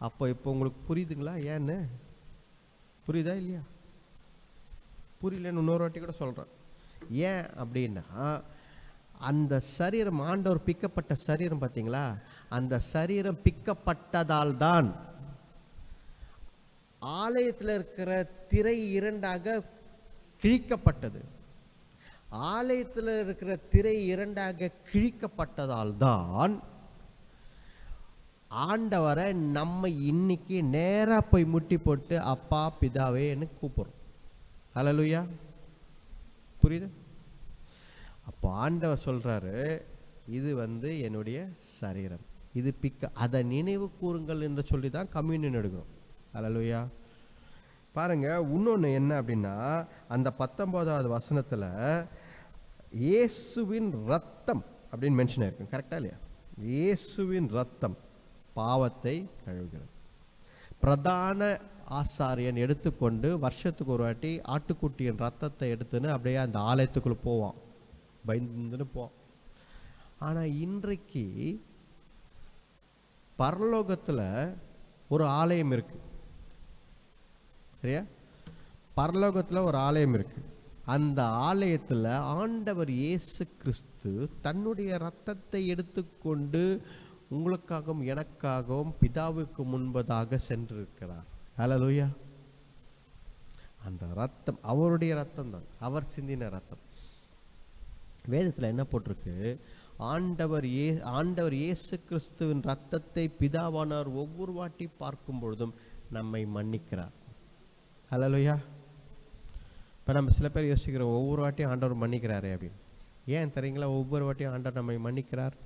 அப்போ இப்போ உங்களுக்கு புரியுதுங்களா? ஏன்னு புரியுதா இல்லையா? புரியலன்னு இன்னொரு வாட்டி கூட சொல்றேன். ஏன் அப்படின்னா, அந்த சரீரம், ஆண்டவர் பிக்கப்பட்ட சரீரம் பார்த்தீங்களா, அந்த சரீரம் பிக்கப்பட்டதால் தான் ஆலயத்தில் இருக்கிற திரை இரண்டாக கிழிக்கப்பட்டது. ஆலயத்தில் இருக்கிற திரை இரண்டாக கிழிக்கப்பட்டதால் தான் ஆண்டவரை நம்ம இன்னைக்கு நேரா போய் முட்டி போட்டு அப்பா பிதாவேன்னு கூப்பிடுறோம். ஹல்லேலூயா. புரியுது? அப்போ ஆண்டவர் சொல்றாரு, இது என்னுடைய சரீரம், இது அதை நினைவு கூறுங்கள் என்று சொல்லி தான் கம்யூனியன் எடுக்கிறோம். ஹல்லேலூயா. பாருங்க, இன்னொன்று என்ன அப்படின்னா, அந்த 19வது வசனத்தில் இயேசுவின் ரத்தம் அப்படின்னு மென்ஷன் ஆயிருக்கு. கரெக்டா இல்லையா? இயேசுவின் ரத்தம் பாவத்தை கழுவுகிறது. பிரதான ஆசாரியன் எடுத்துக்கொண்டு வருஷத்துக்கு ஒரு வாட்டி ஆட்டுக்குட்டியின் ரத்தத்தை எடுத்துன்னு அப்படியே அந்த ஆலயத்துக்குள்ள போவான், பயந்துன்னு போவான். ஆனால் இன்றைக்கு பரலோகத்தில் ஒரு ஆலயம் இருக்கு. சரியா? பரலோகத்தில் ஒரு ஆலயம் இருக்கு. அந்த ஆலயத்தில் ஆண்டவர் இயேசு கிறிஸ்து தன்னுடைய இரத்தத்தை எடுத்துக்கொண்டு உங்களுக்காகவும் எனக்காகவும் பிதாவுக்கு முன்பதாக சென்றிருக்கிறார். ஹல்லேலூயா. அந்த ரத்தம் அவருடைய ரத்தம் தான், அவர் சிந்தின ரத்தம். வேதத்தில் என்ன போட்டிருக்கு? ஆண்டவர் இயேசு கிறிஸ்துவின் ரத்தத்தை பிதாவானவர் ஒவ்வொரு வாட்டி பார்க்கும் பொழுதும் நம்மை மன்னிக்கிறார். ஹல்லேலூயா. இப்போ நம்ம சில பேர் யோசிக்கிறோம், ஒவ்வொரு வாட்டியும் ஆண்டவர் மன்னிக்கிறாரே அப்படின்னு. ஏன் தெரியுங்களா? ஒவ்வொரு வாட்டியும் ஆண்டவர் நம்மை மன்னிக்கிறார்.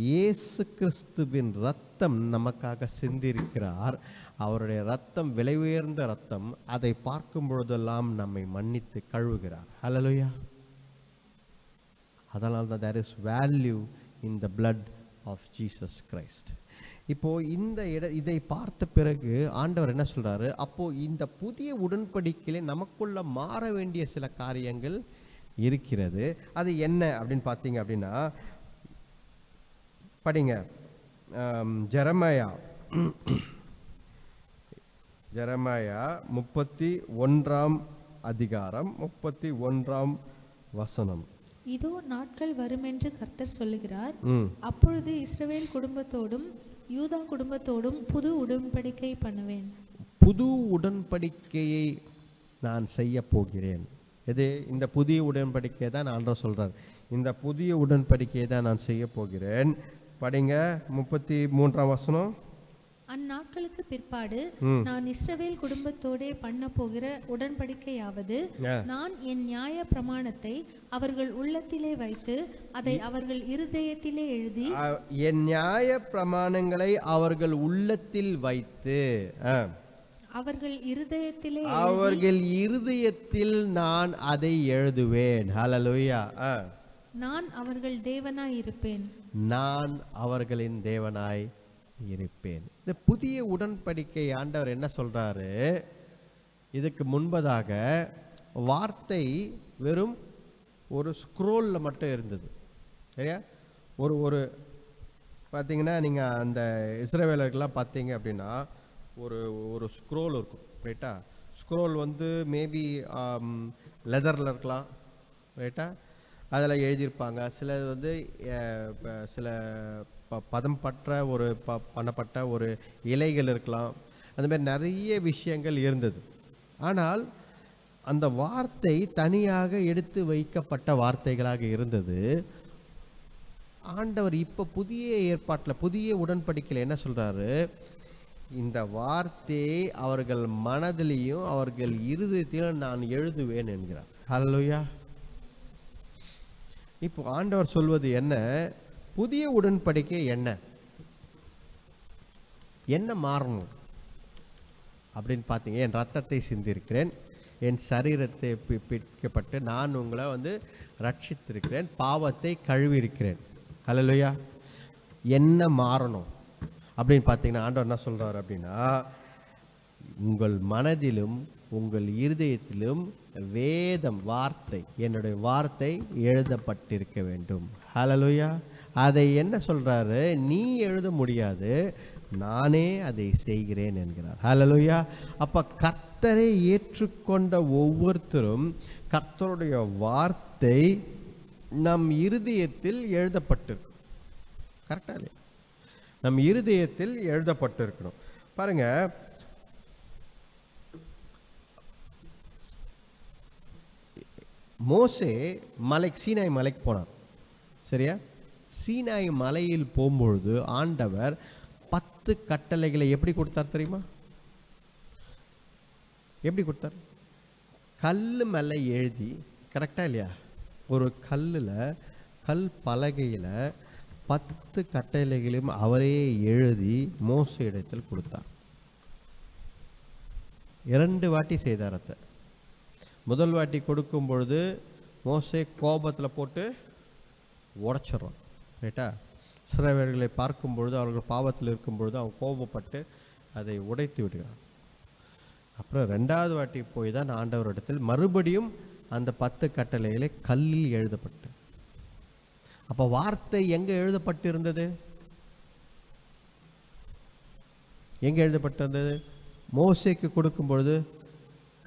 இயேசு கிறிஸ்துவின் ரத்தம் நமக்காக சிந்திருக்கிறார். அவருடைய ரத்தம் விலை உயர்ந்த ரத்தம். அதை பார்க்கும் பொழுதெல்லாம் நம்மை மன்னித்து கழுவுகிறார். ஹல்லேலூயா. அதனால தான் there is value in the blood of Jesus Christ. இப்போ இதை பார்த்த பிறகு ஆண்டவர் என்ன சொல்றாரு? அப்போ இந்த புதிய உடன்படிக்கையிலே நமக்குள்ள மாற வேண்டிய சில காரியங்கள் இருக்கிறது. அது என்ன அப்படின்னு பார்த்தீங்க அப்படின்னா, படிங்க ஜெரமாயா 31ஆம் அதிகாரம் 31ஆம் வசனம். இதோ நாட்கள் வருமென்று கர்த்தர் சொல்லுகிறார், அப்பொழுது இஸ்ரவேல் குடும்பத்தோடும் யூதா குடும்பத்தோடும் புது உடன்படிக்கை பண்ணுவேன். புது உடன்படிக்கையை நான் செய்ய போகிறேன். எது? இந்த புதிய உடன்படிக்கையை தான் ஆண்டவர் சொல்றார். இந்த புதிய உடன்படிக்கையை தான் நான் செய்ய போகிறேன். படிங்க 33ஆம் வசனம். அந்நாட்களுக்கு பிற்பாடு நான் இஸ்ரவேல் குடும்பத்தோடே பண்ண போகிற உடன்படிக்கையாவது, நான் என் நியாய பிரமாணத்தை அவர்கள் உள்ளத்திலே வைத்து அதை அவர்கள் இருதயத்திலே எழுதி, என் நியாய பிரமாணங்களை அவர்கள் உள்ளத்தில் வைத்து அவர்கள் இருதயத்தில் நான் அதை எழுதுவேன். ஹல்லேலூயா. நான் அவர்கள் தேவனாய் இருப்பேன். நான் அவர்களின் தேவனாய் இருப்பேன். இந்த புதிய உடன்படிக்கை ஆண்டவர் என்ன சொல்றாரு? இதுக்கு முன்பதாக வார்த்தை வெறும் ஒரு ஸ்க்ரோல்ல மட்டும் இருந்தது. சரியா? ஒரு பார்த்தீங்கன்னா நீங்கள் அந்த இஸ்ரவேலர்கள்லாம் பார்த்தீங்க அப்படின்னா ஒரு ஸ்க்ரோல் இருக்கும். ரைட்டா? ஸ்க்ரோல் மேபி லெதரில் இருக்கலாம். ரைட்டா? அதில் எழுதியிருப்பாங்க. சில வந்து சில பதம் பற்ற ஒரு பண்ணப்பட்ட ஒரு இலைகள் இருக்கலாம். அந்த மாதிரி நிறைய விஷயங்கள் இருந்தது. ஆனால் அந்த வார்த்தை தனியாக எடுத்து வைக்கப்பட்ட வார்த்தைகளாக இருந்தது. ஆண்டவர் இப்போ புதிய ஏற்பாட்டில், புதிய உடன்படிக்கையில் என்ன சொல்கிறாரு? இந்த வார்த்தையை அவர்கள் மனதிலையும் அவர்கள் இருதயத்திலும் நான் எழுதுவேன் என்கிறார். ஹல்லேலூயா. இப்போ ஆண்டவர் சொல்வது என்ன? புதிய உடன்படிக்கை என்ன மாறணும் அப்படின்னு பார்த்தீங்க. என் ரத்தத்தை சிந்திருக்கிறேன், என் சரீரத்தை பிடிக்கப்பட்டு நான் உங்களை வந்து ரட்சித்திருக்கிறேன், பாவத்தை கழுவியிருக்கிறேன். ஹல்லேலூயா. என்ன மாறணும் அப்படின்னு பார்த்தீங்கன்னா ஆண்டவர் என்ன சொல்கிறார் அப்படின்னா, உங்கள் மனதிலும் உங்கள் இருதயத்திலும் வேதம் வார்த்தை, என்னுடைய வார்த்தை எழுதப்பட்டிருக்க வேண்டும். ஹல்லேலூயா. அதை என்ன சொல்கிறாரு? நீ எழுத முடியாது, நானே அதை செய்கிறேன் என்கிறார். ஹல்லேலூயா. அப்போ கர்த்தரை ஏற்றுக்கொண்ட ஒவ்வொருத்தரும் கர்த்தருடைய வார்த்தை நம் இருதயத்தில் எழுதப்பட்டிருக்கு. கரெக்டாக இல்லையா? நம் இருதயத்தில் எழுதப்பட்டிருக்கணும். பாருங்க, மோசே சீனாய் மலைக்கு போனார். சரியா? சீனாய் மலையில் போகும்பொழுது ஆண்டவர் 10 கட்டளைகளை எப்படி கொடுத்தார் தெரியுமா? எப்படி கொடுத்தார்? கல் மேலே எழுதி, கரெக்டா இல்லையா? ஒரு கல் பலகையில் 10 கட்டளைகளையும் அவரே எழுதி மோசே இடத்தில் கொடுத்தார். 2 வாட்டி செய்தார். அதை முதல் வாட்டி கொடுக்கும் பொழுது மோசே கோபத்தில் போட்டு உடைச்சிடறான். ரைட்டா? இஸ்ரவேலர்களை பார்க்கும் பொழுது, அவர்கள் பாவத்தில் இருக்கும் பொழுது அவன் கோபப்பட்டு அதை உடைத்து விடுகிறான். அப்புறம் 2வது வாட்டி போய் தான் ஆண்டவரிடத்தில் மறுபடியும் அந்த 10 கட்டளைகளை கல்லில் எழுதப்பட்டு. அப்போ வார்த்தை எங்கே எழுதப்பட்டிருந்தது? எங்கே எழுதப்பட்டிருந்தது? மோசேக்கு கொடுக்கும் பொழுது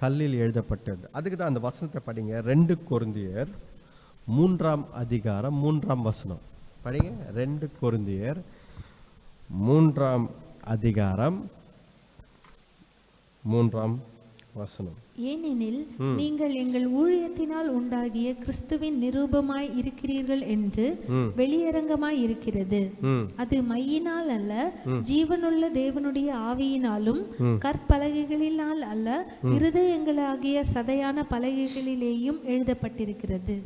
கல்லில் எழுதப்பட்டது. அதுக்கு தான் அந்த வசனத்தை படிங்க. 2 கொரிந்தியர் 3ஆம் அதிகாரம் 3ஆம் வசனம் படிங்க. 2 கொரிந்தியர் 3ஆம் அதிகாரம் 3ஆம் வசனம். ஏனெனில் நீங்கள் எங்கள் ஊழியத்தினால் உண்டாகிய கிறிஸ்துவின் நிரூபமாய் இருக்கிறீர்கள் என்று வெளியரங்கமாய் இருக்கிறது. அது மையினால் அல்ல, ஜீவனுள்ள தேவனுடைய ஆவியினாலும் கற்பலகைகளினால் அல்ல, இருதயங்களாகிய சதையான பலகைகளிலேயும் எழுதப்பட்டிருக்கிறது.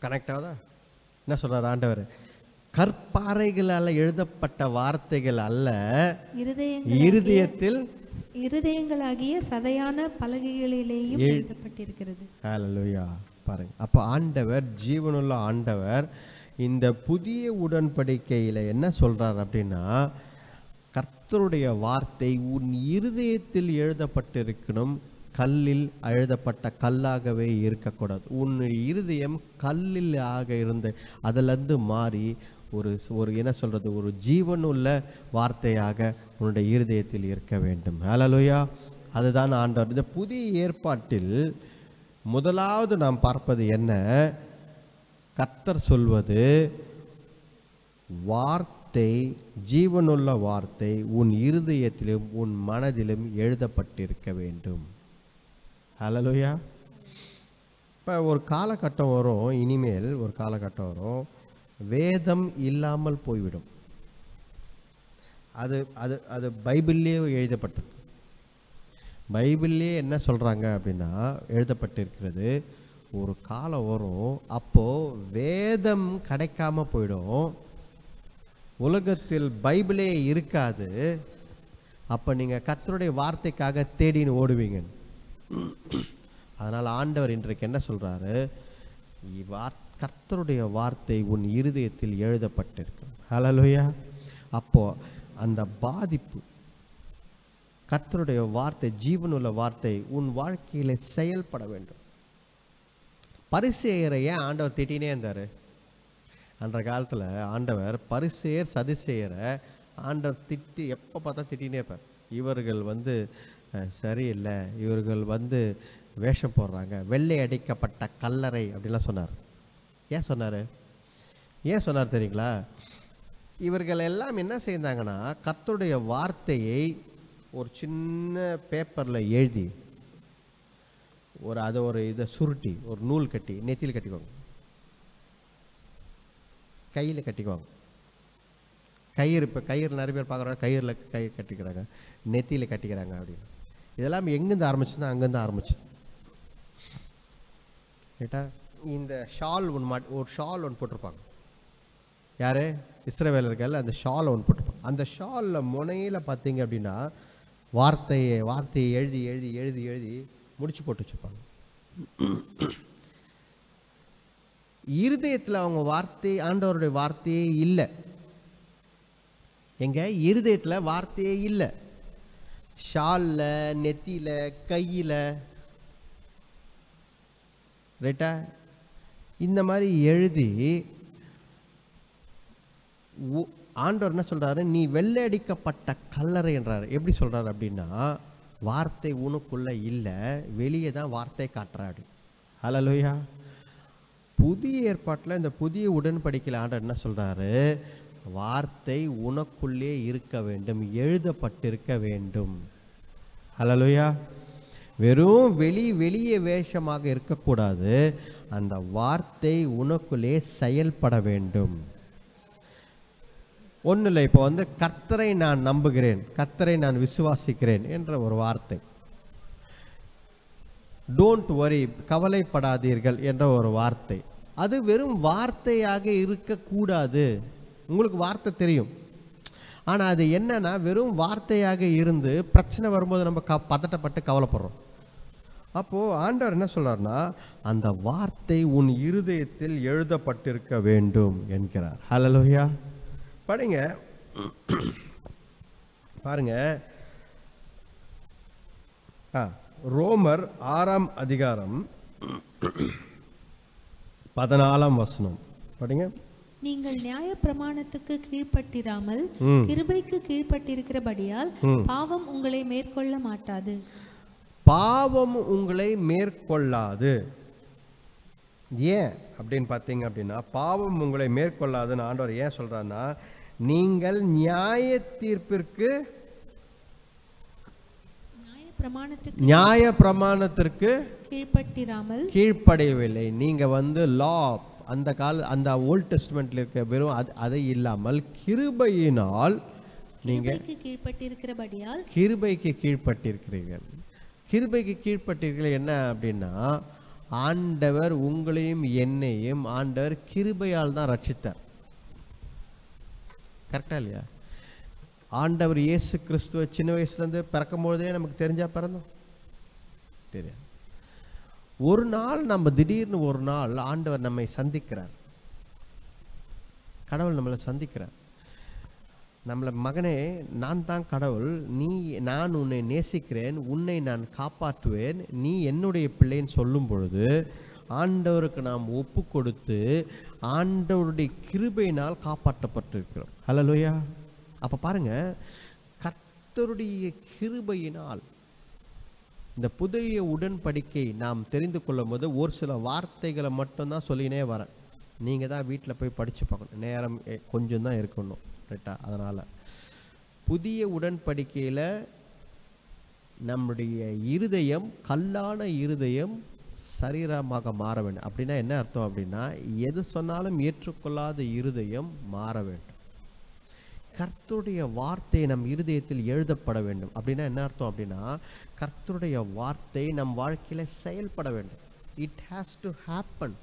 கனெக்ட் ஆகுதா? என்ன சொல்றார் ஆண்டவர்? கற்பாறைகளால் எழுதப்பட்ட வார்த்தைகள் அல்ல, இருதயங்களாகிய சதையான பலகைகளிலேயும் எழுதப்பட்டிருக்கிறது. ஹல்லேலூயா. பாருங்க, அப்ப ஆண்டவர், ஜீவனுள்ள ஆண்டவர், இந்த புதிய உடன்படிக்கையில என்ன சொல்றார் அப்படின்னா, கர்த்தருடைய வார்த்தை உன் இருதயத்தில் எழுதப்பட்டிருக்கணும், கல்லில் எழுதப்பட்ட கல்லாகவே இருக்கக்கூடாது. உன் இருதயம் கல்லில் ஆக இருந்த அதிலிருந்து மாறி ஒரு என்ன சொல்றது, ஒரு ஜீவனுள்ள வார்த்தையாக உன்னுடைய இருதயத்தில் இருக்க வேண்டும். ஹல்லேலூயா. அதுதான் ஆண்டவர். இந்த புதிய ஏற்பாட்டில் முதலாவது நாம் பார்ப்பது என்ன? கர்த்தர் சொல்வது, வார்த்தை, ஜீவனுள்ள வார்த்தை உன் இருதயத்திலும் உன் மனதிலும் எழுதப்பட்டிருக்க வேண்டும். ஹல்லேலூயா. இப்போ ஒரு காலகட்டம் வரும், இனிமேல் ஒரு காலகட்டம் வரும், வேதம் இல்லாமல் போய்விடும். அது அது அது பைபிள்லேயே எழுதப்பட்டிருக்கு. பைபிள்லேயே என்ன சொல்கிறாங்க அப்படின்னா, எழுதப்பட்டிருக்கிறது, ஒரு காலம் வரும், அப்போது வேதம் கிடைக்காம போயிடும், உலகத்தில் பைபிளே இருக்காது, அப்போ நீங்கள் கர்த்தருடைய வார்த்தைக்காக தேடின்னு ஓடுவீங்க. அதனால் ஆண்டவர் இன்றைக்கு என்ன சொல்கிறாரு? கர்த்தருடைய வார்த்தை உன் இருதயத்தில் எழுதப்பட்டிருக்கும். ஹல்லேலூயா. அப்போ அந்த பாதிப்பு, கர்த்தருடைய வார்த்தை, ஜீவனுள்ள வார்த்தை உன் வாழ்க்கையில செயல்பட வேண்டும். பரிசேயரை ஏன் ஆண்டவர் திட்டினே இருந்தார்? அன்ற காலத்தில் ஆண்டவர் பரிசேயர் சதுசேயரை ஆண்டவர் திட்டி, எப்போ பார்த்தா திட்டினே இருப்பார். இவர்கள் சரியில்லை, இவர்கள் வேஷம் போடுறாங்க, வெள்ளை அடிக்கப்பட்ட கல்லறை அப்படிலாம் சொன்னார். ஏன் சொன்னார்? ஏன் சொன்னார் தெரியுங்களா? இவர்கள் எல்லாம் என்ன செய்தாங்கன்னா, கர்த்தருடைய வார்த்தையை ஒரு சின்ன பேப்பரில் எழுதி அதை ஒரு இதை சுருட்டி ஒரு நூல் கட்டி நெத்தியில் கட்டிக்குவாங்க, கையில் கட்டிக்குவாங்க. கயிறு, இப்போ கயிறு நிறைய பேர் பார்க்குறாங்க, கயிறில் கயிறு கட்டிக்கிறாங்க, நெத்தியில் கட்டிக்கிறாங்க அப்படின்னு. இதெல்லாம் எங்கேருந்து ஆரம்பிச்சுன்னா அங்கேருந்து ஆரம்பிச்சுது. ரைட்டா? இந்த ஷால் ஒரு ஷால் ஒன்று போட்டிருப்பாங்க. யார்? இஸ்ரவேலர்கள் அந்த ஷாலை ஒன்று போட்டிருப்பாங்க. அந்த ஷாலில் முனையில் பார்த்தீங்க அப்படின்னா வார்த்தையை எழுதி எழுதி எழுதி எழுதி முடிச்சு போட்டு வச்சுப்பாங்க. இருதயத்தில் அவங்க ஆண்டவருடைய வார்த்தையே இல்லை. எங்க இருதயத்தில் வார்த்தையே இல்லை. ஷாலில், நெத்தியில், கையில், ரைட்டா, இந்த மாதிரி எழுதி ஆண்டவர் என்ன சொல்றாரு? நீ வெள்ளை அடிக்கப்பட்ட கல்லறை என்றாரு. எப்படி சொல்றாரு அப்படின்னா, வார்த்தை உனக்குள்ள இல்லை, வெளியே தான் வார்த்தை காட்டுறாரு. ஹல்லேலூயா. புதிய ஏற்பாட்டில் இந்த புதிய உடன்படிக்கையில் ஆண்டவர் என்ன சொல்றாரு? வார்த்தை உனக்குள்ளே இருக்க வேண்டும், எழுதப்பட்டிருக்க வேண்டும். ஹல்லேலூயா. வெறும் வெளியே வேஷமாக இருக்கக்கூடாது, அந்த வார்த்தை உனக்குள்ளே செயல்பட வேண்டும். ஒன்றும் இல்லை, இப்போ கர்த்தரை நான் நம்புகிறேன், கர்த்தரை நான் விசுவாசிக்கிறேன் என்ற ஒரு வார்த்தை. டோன்ட் வரி, கவலைப்படாதீர்கள் என்ற ஒரு வார்த்தை. அது வெறும் வார்த்தையாக இருக்கக்கூடாது. உங்களுக்கு வார்த்தை தெரியும், ஆனால் அது என்னன்னா வெறும் வார்த்தையாக இருந்து பிரச்சனை வரும்போது நம்ம பதட்டப்பட்டு கவலைப்படுறோம். அப்போது ஆண்டவர் என்ன சொல்றாருன்னா, அந்த வார்த்தை உன் இருதயத்தில் எழுதப்பட்டிருக்க வேண்டும் என்கிறார். ஹல்லேலூயா. படிங்க, பாருங்க, ரோமர் 6ஆம் அதிகாரம் 14ஆம் வசனம் படிங்க. நீங்கள் நியாய பிரமாணத்துக்கு கீழ்ப்பட்டிராமல் கிருபைக்கு கீழ்ப்பட்டிருக்கிறபடியால் பாவம் உங்களை மேற்கொள்ள மாட்டாது. பாவம் உங்களை மேற்கொள்ளாது. ஏன் அப்படின்னு பார்த்தீங்க அப்படின்னா, பாவம் உங்களை மேற்கொள்ளாதுன்னு ஆண்டவர் ஏன் சொல்றாருன்னா, நீங்கள் நியாய தீர்ப்பிற்கு நியாய பிரமாணத்திற்கு கீழ்ப்படையவில்லை. நீங்க லா, அந்த ஓல்ட் டெஸ்டமெண்ட்ல இருக்க வெறும் அதை இல்லாமல் கிருபையினால் நீங்க கீழ்ப்பட்டிருக்கிறபடியால் கிருபைக்கு கீழ்ப்பட்டிருக்கிறீர்கள். கிருபைக்கு கீழ்ப்பட்டிருக்கிறீர்கள் என்ன அப்படின்னா, ஆண்டவர் உங்களையும் என்னையும் ஆண்டவர் கிருபையால் தான் ரட்சித்தார். கரெக்டா இல்லையா? ஆண்டவர் இயேசு கிறிஸ்துவ சின்ன வயசுலேருந்து பிறக்கும் பொழுதே நமக்கு தெரிஞ்சா பிறந்தோம்? தெரியாது. ஒரு நாள் திடீர்னு ஒரு நாள் ஆண்டவர் நம்மை சந்திக்கிறார். கடவுள் நம்மளை சந்திக்கிறார். நம்மளை, மகனே, நான் தான் கடவுள், நான் உன்னை நேசிக்கிறேன், உன்னை நான் காப்பாற்றுவேன், நீ என்னுடைய பிள்ளைன்னு சொல்லும் பொழுது ஆண்டவருக்கு நாம் ஒப்பு கொடுத்து ஆண்டவருடைய கிருபையினால் காப்பாற்றப்பட்டிருக்கிறோம். ஹல்லேலூயா. அப்ப பாருங்க, கர்த்தருடைய கிருபையினால் இந்த புதிய உடன்படிக்கை நாம் தெரிந்து கொள்ளும் போது ஒரு சில வார்த்தைகளை மட்டும்தான் சொல்லினே வரேன். நீங்கள் தான் வீட்டில் போய் படித்து பார்க்கணும், நேரம் கொஞ்சம் தான் இருக்கணும். ரைட்டா? அதனால் புதிய உடன்படிக்கையில் நம்முடைய இருதயம், கல்லான இருதயம் சரீரமாக மாற வேண்டும். அப்படின்னா என்ன அர்த்தம் அப்படின்னா, எது சொன்னாலும் ஏற்றுக்கொள்ளாத இருதயம் மாற வேண்டும். கர்த்தருடைய வார்த்தை நம் இருதயத்தில் எழுதப்பட வேண்டும். அப்படின்னா என்ன அர்த்தம் அப்படின்னா, கர்த்தருடைய வார்த்தை நம் வாழ்க்கையில் செயல்பட வேண்டும். It has to happen.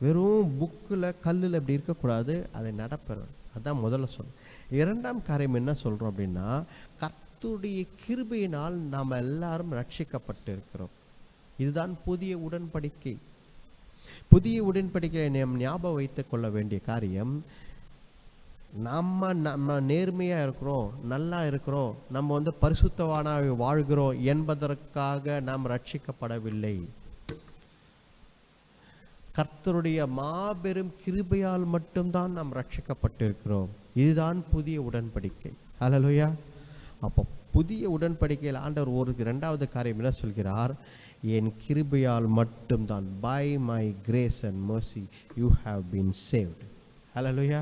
வெறும் புக்கில் கல்லில் இப்படி இருக்கக்கூடாது, அதை நடப்பெறும். அதுதான் முதல்ல சொல்றோம். இரண்டாம் காரியம் என்ன சொல்கிறோம் அப்படின்னா, கர்த்தருடைய கிருபையினால் நாம் எல்லாரும் ரட்சிக்கப்பட்டு இருக்கிறோம். இதுதான் புதிய உடன்படிக்கை. புதிய உடன்படிக்கையை நாம் ஞாபகம் வைத்துக் கொள்ள வேண்டிய காரியம், நம்ம நேர்மையாக இருக்கிறோம், நல்லா இருக்கிறோம், நம்ம பரிசுத்தவானாக வாழ்கிறோம் என்பதற்காக நாம் ரட்சிக்கப்படவில்லை. கர்த்தருடைய மாபெரும் கிருபையால் மட்டும்தான் நாம் ரட்சிக்கப்பட்டிருக்கிறோம். இதுதான் புதிய உடன்படிக்கை. ஹல்லேலூயா. அப்போ புதிய உடன்படிக்கையில் ஆண்டவர் ஒரு இரண்டாவது காரியம் என்ன சொல்கிறார்? என் கிருபையால் மட்டும்தான், by my grace and mercy you have been saved. Hallelujah.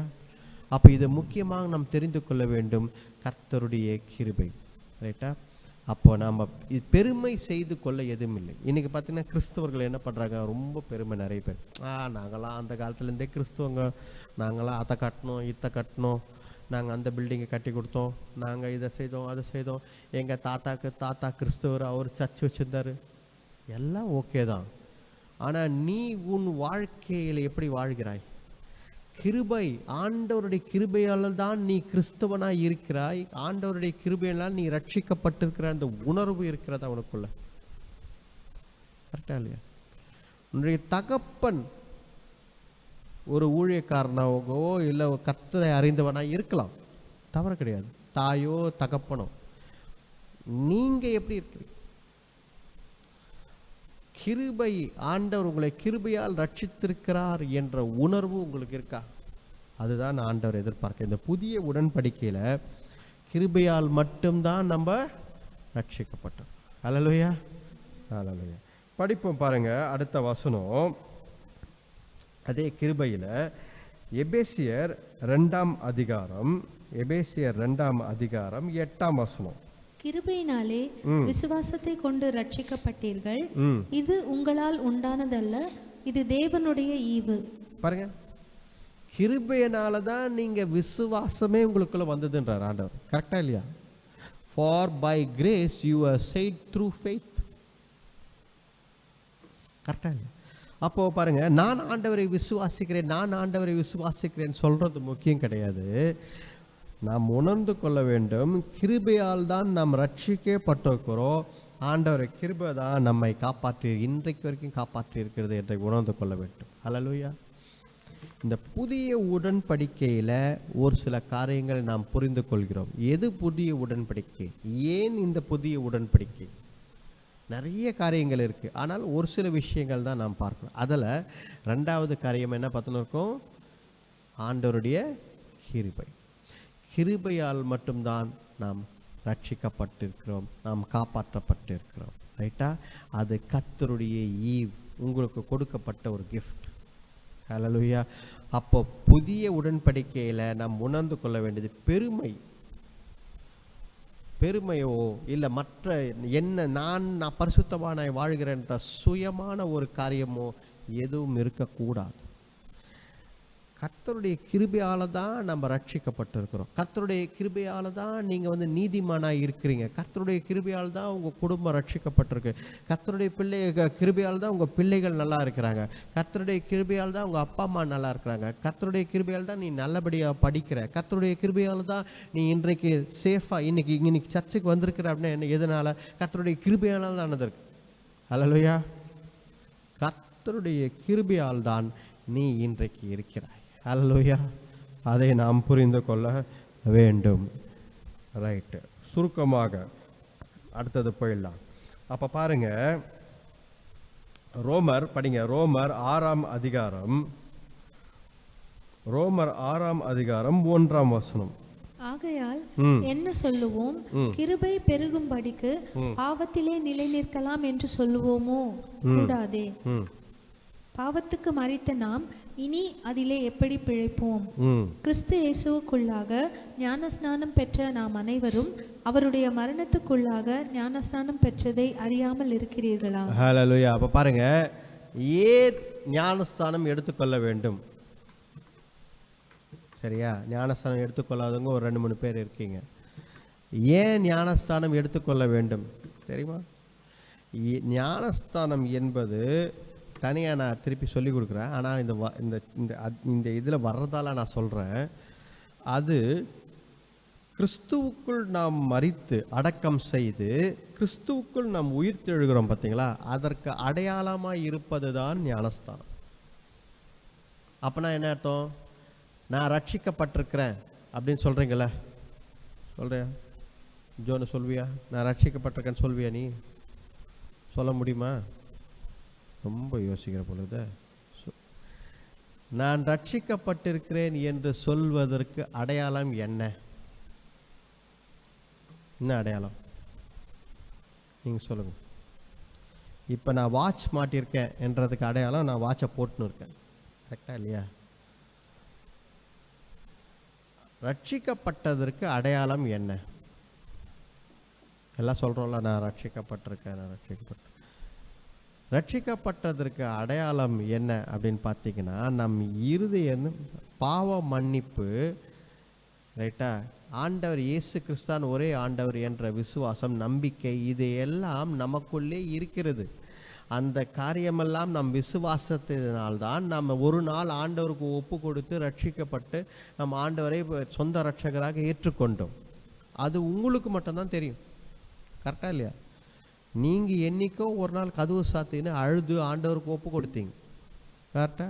அப்போ இது முக்கியமாக நாம் தெரிந்து கொள்ள வேண்டும், கர்த்தருடைய கிருபை. ரைட்டா? அப்போ நாம் பெருமை செய்து கொள்ள எதுவும் இல்லை. இன்றைக்கி பார்த்தீங்கன்னா கிறிஸ்தவர்கள் என்ன பண்ணுறாங்க, ரொம்ப பெருமை. நிறைய பேர், நாங்களாம் அந்த காலத்துலேருந்தே கிறிஸ்துவங்க, நாங்களாம் அதை கட்டணும் இதை கட்டணும், நாங்கள் அந்த பில்டிங்கை கட்டி கொடுத்தோம், நாங்கள் இதை செய்தோம் அதை செய்தோம், எங்கள் தாத்தா கிறிஸ்தவர், அவர் சர்ச் வச்சுருந்தார், எல்லாம் ஓகே தான். ஆனால் நீ உன் வாழ்க்கையில் எப்படி வாழ்கிறாய்? கிருபை, ஆண்டவருடைய கிருபையால் தான் நீ கிறிஸ்தவனாய் இருக்கிறாய். ஆண்டவருடைய கிருபையால் நீ ரட்சிக்கப்பட்டிருக்கிற அந்த உணர்வு இருக்கிறதா உனக்குள்ள? கரெக்டா இல்லையா? உன்னுடைய தகப்பன் ஒரு ஊழியக்காரனாகவோ இல்லை கர்த்தரை அறிந்தவனா இருக்கலாம், தவறு கிடையாது. தாயோ தகப்பனோ, நீங்க எப்படி இருக்கிறீங்க? கிருபை, ஆண்டவர் உங்களை கிருபையால் ரட்சித்திருக்கிறார் என்ற உணர்வு உங்களுக்கு இருக்கா? அதுதான் ஆண்டவர் எதிர்பார்க்க. இந்த புதிய உடன்படிக்கையில் கிருபையால் மட்டும்தான் நம்ம ரட்சிக்கப்பட்டோம். ஹல்லேலூயா, ஹல்லேலூயா. படிப்போம் பாருங்க, அடுத்த வசனம். அதே கிருபையில் எபேசியர் 2ஆம் அதிகாரம், எபேசியர் 2ஆம் அதிகாரம் 8ஆம் வசனம். கிருபையினாலே விசுவாசத்தை கொண்டு ரட்சிக்கப்பட்டீர்கள், இது உங்களால் உண்டானதல்ல, இது தேவனுடைய ஈவு. பாருங்க, கிருபையினால தான் நீங்க விசுவாசமே உங்களுக்குள்ள வந்ததுன்றார் ஆண்டவர். கரெக்டா இல்லையா? For by grace you are saved through faith. கரெக்டா இல்லையா? அப்போ பாருங்க, நான் ஆண்டவரை விசுவாசிக்கிறேன் சொல்றது முக்கியம் கிடையாது. நாம் உணர்ந்து கொள்ள வேண்டும், கிருபையால் தான் நாம் ரட்சிக்கப்பட்டிருக்கிறோம். ஆண்டவரை கிருபை தான் நம்மை காப்பாற்றி, இன்றைக்கு வரைக்கும் காப்பாற்றி இருக்கிறது என்று உணர்ந்து கொள்ள வேண்டும். ஹல்லேலூயா. இந்த புதிய உடன்படிக்கையில் ஒரு சில காரியங்களை நாம் புரிந்து கொள்கிறோம். எது புதிய உடன்படிக்கை? ஏன் இந்த புதிய உடன்படிக்கை? நிறைய காரியங்கள் இருக்குது, ஆனால் ஒரு சில விஷயங்கள் தான் நாம் பார்க்கணும். அதில் 2வது காரியம் என்ன பார்த்துன்னு இருக்கோம்? ஆண்டவருடைய கிருபை. கிருபையால் மட்டும்தான் நாம் ரட்சிக்கப்பட்டிருக்கிறோம், நாம் காப்பாற்றப்பட்டிருக்கிறோம். ரைட்டா? அது கர்த்தருடைய ஈவ், உங்களுக்கு கொடுக்கப்பட்ட ஒரு கிஃப்ட். ஹல்லேலூயா. அப்போ புதிய உடன்படிக்கையில் நாம் உணர்ந்து கொள்ள வேண்டியது, பெருமையோ இல்லை மற்ற என்ன நான் பரிசுத்தவானாய் வாழ்கிறேன்ற சுயமான ஒரு காரியமோ எதுவும் இருக்கக்கூடாது. கர்த்தருடைய கிருபையால் தான் நம்ம ரட்சிக்கப்பட்டிருக்கிறோம். கர்த்தருடைய கிருபையால் தான் நீங்கள் நீதிமானாக இருக்கிறீங்க. கர்த்தருடைய கிருபையால் தான் உங்கள் குடும்பம் ரட்சிக்கப்பட்டிருக்கு. கர்த்தருடைய கிருபையால் தான் உங்கள் பிள்ளைகள் நல்லா இருக்கிறாங்க. கர்த்தருடைய கிருபையால் தான் உங்கள் அப்பா அம்மா நல்லா இருக்கிறாங்க. கர்த்தருடைய கிருபையால் தான் நீ நல்லபடியாக படிக்கிற. கர்த்தருடைய கிருபையால் தான் நீ இன்றைக்கு சேஃபாக இன்னைக்கு சர்ச்சுக்கு வந்திருக்கிற அப்படின்னா எதனால்? கர்த்தருடைய கிருபையால் தான் நடந்திருக்கு. ஹல்லேலூயா. கர்த்தருடைய கிருபையால் தான் நீ இன்றைக்கு இருக்கிறாய். ஹல்லேலூயா. அதை நாம் புரிந்து கொள்ள வேண்டும். ரைட்டு, சுருக்கமாக அடுத்தது போயிடலாம். அப்போ பாருங்க, ரோமர் படிங்க. ரோமர் 6ஆம் அதிகாரம் 1ஆம் வசனம். ஆகையால் என்ன சொல்லுவோம்? கிருபை பெருகும்படிக்கு பாவத்திலே நிலை நிற்கலாம் என்று சொல்லுவோமோ? கூடாதே. பாவத்துக்கு மரித்த நாம் இனி அதிலே எப்படி பிழைப்போம்? கிறிஸ்து இயேசுவுக்குள்ளாக ஞானஸ்நானம் பெற்ற நாம் அனைவரும் அவருடைய மரணத்துக்குள்ளாக ஞானஸ்நானம் பெற்றதை அறியாமல் இருக்கிறீர்களா? ஹல்லேலூயா. அப்ப பாருங்க, ஏன் ஞானஸ்நானம் எடுத்துக்கொள்ள வேண்டும்? சரியா? ஞானஸ்நானம் எடுத்துக்கொள்ளாதவங்க ஒரு 2-3 பேர் இருக்கீங்க. ஏன் ஞானஸ்நானம் எடுத்துக்கொள்ள வேண்டும் தெரியுமா? ஞானஸ்நானம் என்பது தனியாக நான் திருப்பி சொல்லி கொடுக்குறேன். ஆனால் இந்த இதில் வர்றதால நான் சொல்கிறேன், அது கிறிஸ்துவுக்குள் நாம் மரித்து அடக்கம் செய்து கிறிஸ்துவுக்குள் நாம் உயிர்த்தெழுகிறோம் பார்த்தீங்களா, அதற்கு அடையாளமாக இருப்பது தான் ஞானஸ்தானம். அப்போனா என்ன அர்த்தம்? நான் ரட்சிக்கப்பட்டிருக்கிறேன் அப்படின்னு சொல்கிறீங்களே, சொல்கிறியா? ஜோனு சொல்வியா? நான் ரட்சிக்கப்பட்டிருக்கேன்னு சொல்வியா? நீ சொல்ல முடியுமா? ரொம்ப யோசிக்கிற பொழுது, நான் ரட்சிக்கப்பட்டிருக்கிறேன் என்று சொல்வதற்கு அடையாளம் என்ன? என்ன அடையாளம்? நீங்கள் சொல்லுங்க. இப்போ நான் வாட்ச் மாட்டியிருக்கேன் என்றதுக்கு அடையாளம் நான் வாட்சை போட்டுன்னு இருக்கேன். கரெக்டாக இல்லையா? ரட்சிக்கப்பட்டதற்கு அடையாளம் என்ன? எல்லாம் சொல்கிறோம்ல, நான் ரட்சிக்கப்பட்டிருக்கேன், நான் ரட்சிக்கப்பட்டதற்கு அடையாளம் என்ன அப்படின்னு பார்த்தீங்கன்னா, நம் இருதயம் பாவ மன்னிப்பு, ரைட்டா, ஆண்டவர் இயேசு கிறிஸ்தான் ஒரே ஆண்டவர் என்ற விசுவாசம், நம்பிக்கை, இது எல்லாம் நமக்குள்ளே இருக்கிறது. அந்த காரியமெல்லாம் நம் விசுவாசத்தினால்தான் நம்ம ஒரு நாள் ஆண்டவருக்கு ஒப்பு கொடுத்து ரட்சிக்கப்பட்டு நம் ஆண்டவரை சொந்த ரட்சகராக ஏற்றுக்கொண்டோம். அது உங்களுக்கு மட்டும்தான் தெரியும். கரெக்டாக இல்லையா? நீங்கள் என்னைக்கோ ஒரு நாள் கதவு சாத்தின்னு அழுது ஆண்டவருக்கு ஒப்பு கொடுத்தீங்க. கரெக்டா?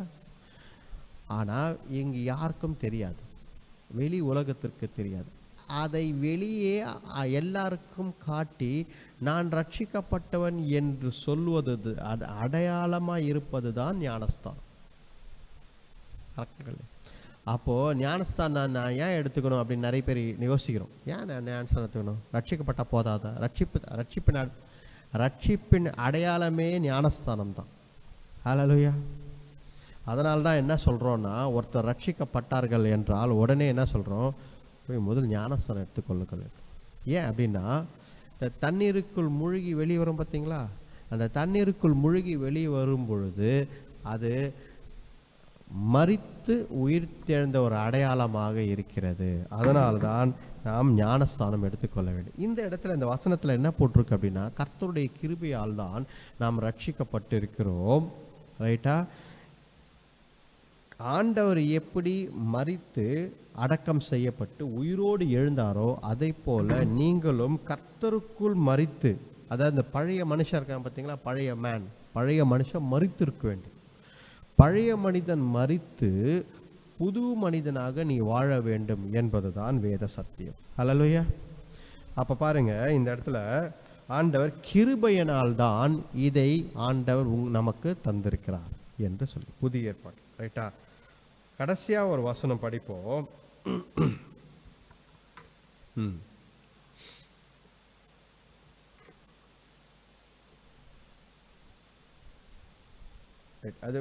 ஆனால் இங்கே யாருக்கும் தெரியாது, வெளி உலகத்திற்கு தெரியாது. அதை வெளியே எல்லாருக்கும் காட்டி நான் ரட்சிக்கப்பட்டவன் என்று சொல்வது, அது அடையாளமாக இருப்பது தான் ஞானஸ்தானம். கரெக்டுங்களே? அப்போது ஞானஸ்தானம் நான் ஏன் எடுத்துக்கணும் அப்படின்னு நிறைய பேர் யோசிக்கிறோம். ஏன் நான் ஞானஸ்தானம் எடுத்துக்கணும்? ரட்சிக்கப்பட்ட போதாதா? ரட்சிப்பின் அடையாளமே ஞானஸ்தானம் தான். ஹல்லேலூயா. அதனால தான் என்ன சொல்கிறோன்னா, ஒருத்தர் ரட்சிக்கப்பட்டார்கள் என்றால் உடனே என்ன சொல்கிறோம்? போய் முதல் ஞானஸ்தானம் எடுத்துக்கொள்ளுங்கள். ஏன் அப்படின்னா, இந்த தண்ணீருக்குள் மூழ்கி வெளியே வரும் பார்த்தீங்களா? அந்த தண்ணீருக்குள் மூழ்கி வெளியே வரும் பொழுது அது மரித்து உயிர் தெழுந்த ஒரு அடையாளமாக இருக்கிறது. அதனால்தான் நாம் ஞானஸ்தானம் எடுத்துக்கொள்ள வேண்டும். இந்த இடத்துல இந்த வசனத்தில் என்ன போட்டிருக்கு அப்படின்னா, கர்த்தருடைய கிருபையால் தான் நாம் ரட்சிக்கப்பட்டு இருக்கிறோம். ரைட்டா? ஆண்டவர் எப்படி மரித்து அடக்கம் செய்யப்பட்டு உயிரோடு எழுந்தாரோ அதை போல நீங்களும் கர்த்தருக்குள் மரித்து, அதாவது இந்த பழைய மனுஷன் இருக்கான் பார்த்தீங்களா, பழைய மனுஷன் மரித்து இருக்க வேண்டும். பழைய மனிதன் மரித்து புது மனிதனாக நீ வாழ வேண்டும் என்பதுதான் வேத சத்தியம். ஹல்லேலூயா. அப்போ பாருங்க, இந்த இடத்துல ஆண்டவர் கிருபையினால் தான் இதை ஆண்டவர் நமக்கு தந்திருக்கிறார் என்று சொல்லி, புதிய ஏற்பாடு. ரைட்டா? கடைசியா ஒரு வசனம் படிப்போம். அது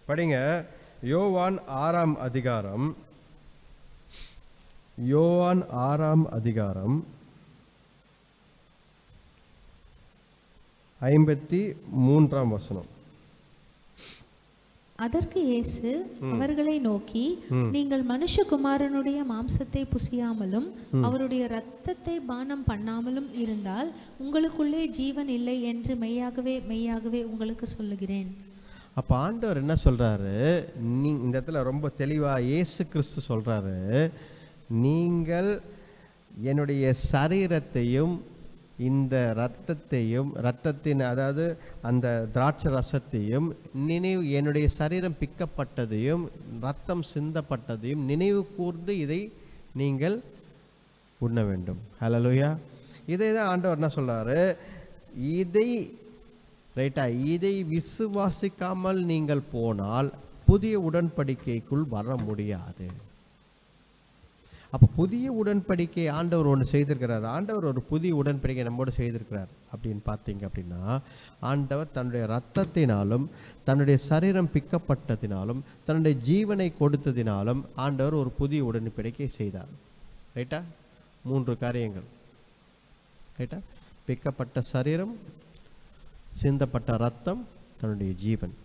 படிங்க. யோவான் 6ஆம் அதிகாரம், யோவான் 6ஆம் அதிகாரம் 53ஆம் வசனம். அதற்கு இயேசு அவர்களை நோக்கி, நீங்கள் மனுஷகுமாரனுடைய மாம்சத்தை புசியாமலும் அவருடைய இரத்தத்தை பானம் பண்ணாமலும் இருந்தால் உங்களுக்குள்ளே ஜீவன் இல்லை என்று மெய்யாகவே மெய்யாகவே உங்களுக்கு சொல்லுகிறேன். அப்போ ஆண்டவர் என்ன சொல்றாரு? இந்த இடத்துல ரொம்ப தெளிவா இயேசு கிறிஸ்து சொல்றாரு, நீங்கள் என்னுடைய சரீரத்தையும் இந்த இரத்தத்தின் அதாவது அந்த திராட்சை ரசத்தையும் என்னுடைய சரீரம் பிக்கப்பட்டதையும் ரத்தம் சிந்தப்பட்டதையும் நினைவு கூர்ந்து இதை நீங்கள் உண்ண வேண்டும். ஹல்லேலூயா. இதை தான் ஆண்டவர் என்ன சொல்றாரு? இதை விசுவாசிக்காமல் நீங்கள் போனால் புதிய உடன்படிக்கைக்குள் வர முடியாது. அப்போ புதிய உடன்படிக்கை ஆண்டவர் ஒன்று செய்திருக்கிறார். ஆண்டவர் ஒரு புதிய உடன்படிக்கை நம்மோடு செய்திருக்கிறார் அப்படின்னு பார்த்தீங்க அப்படின்னா, ஆண்டவர் தன்னுடைய இரத்தத்தினாலும் தன்னுடைய சரீரம் பிக்கப்பட்டதினாலும் தன்னுடைய ஜீவனை கொடுத்ததினாலும் ஆண்டவர் ஒரு புதிய உடன்படிக்கை செய்தார். ரைட்டா? 3 காரியங்கள். ரைட்டா? பிக்கப்பட்ட சரீரம், சிந்தப்பட்ட இரத்தம், தன்னுடைய ஜீவன்,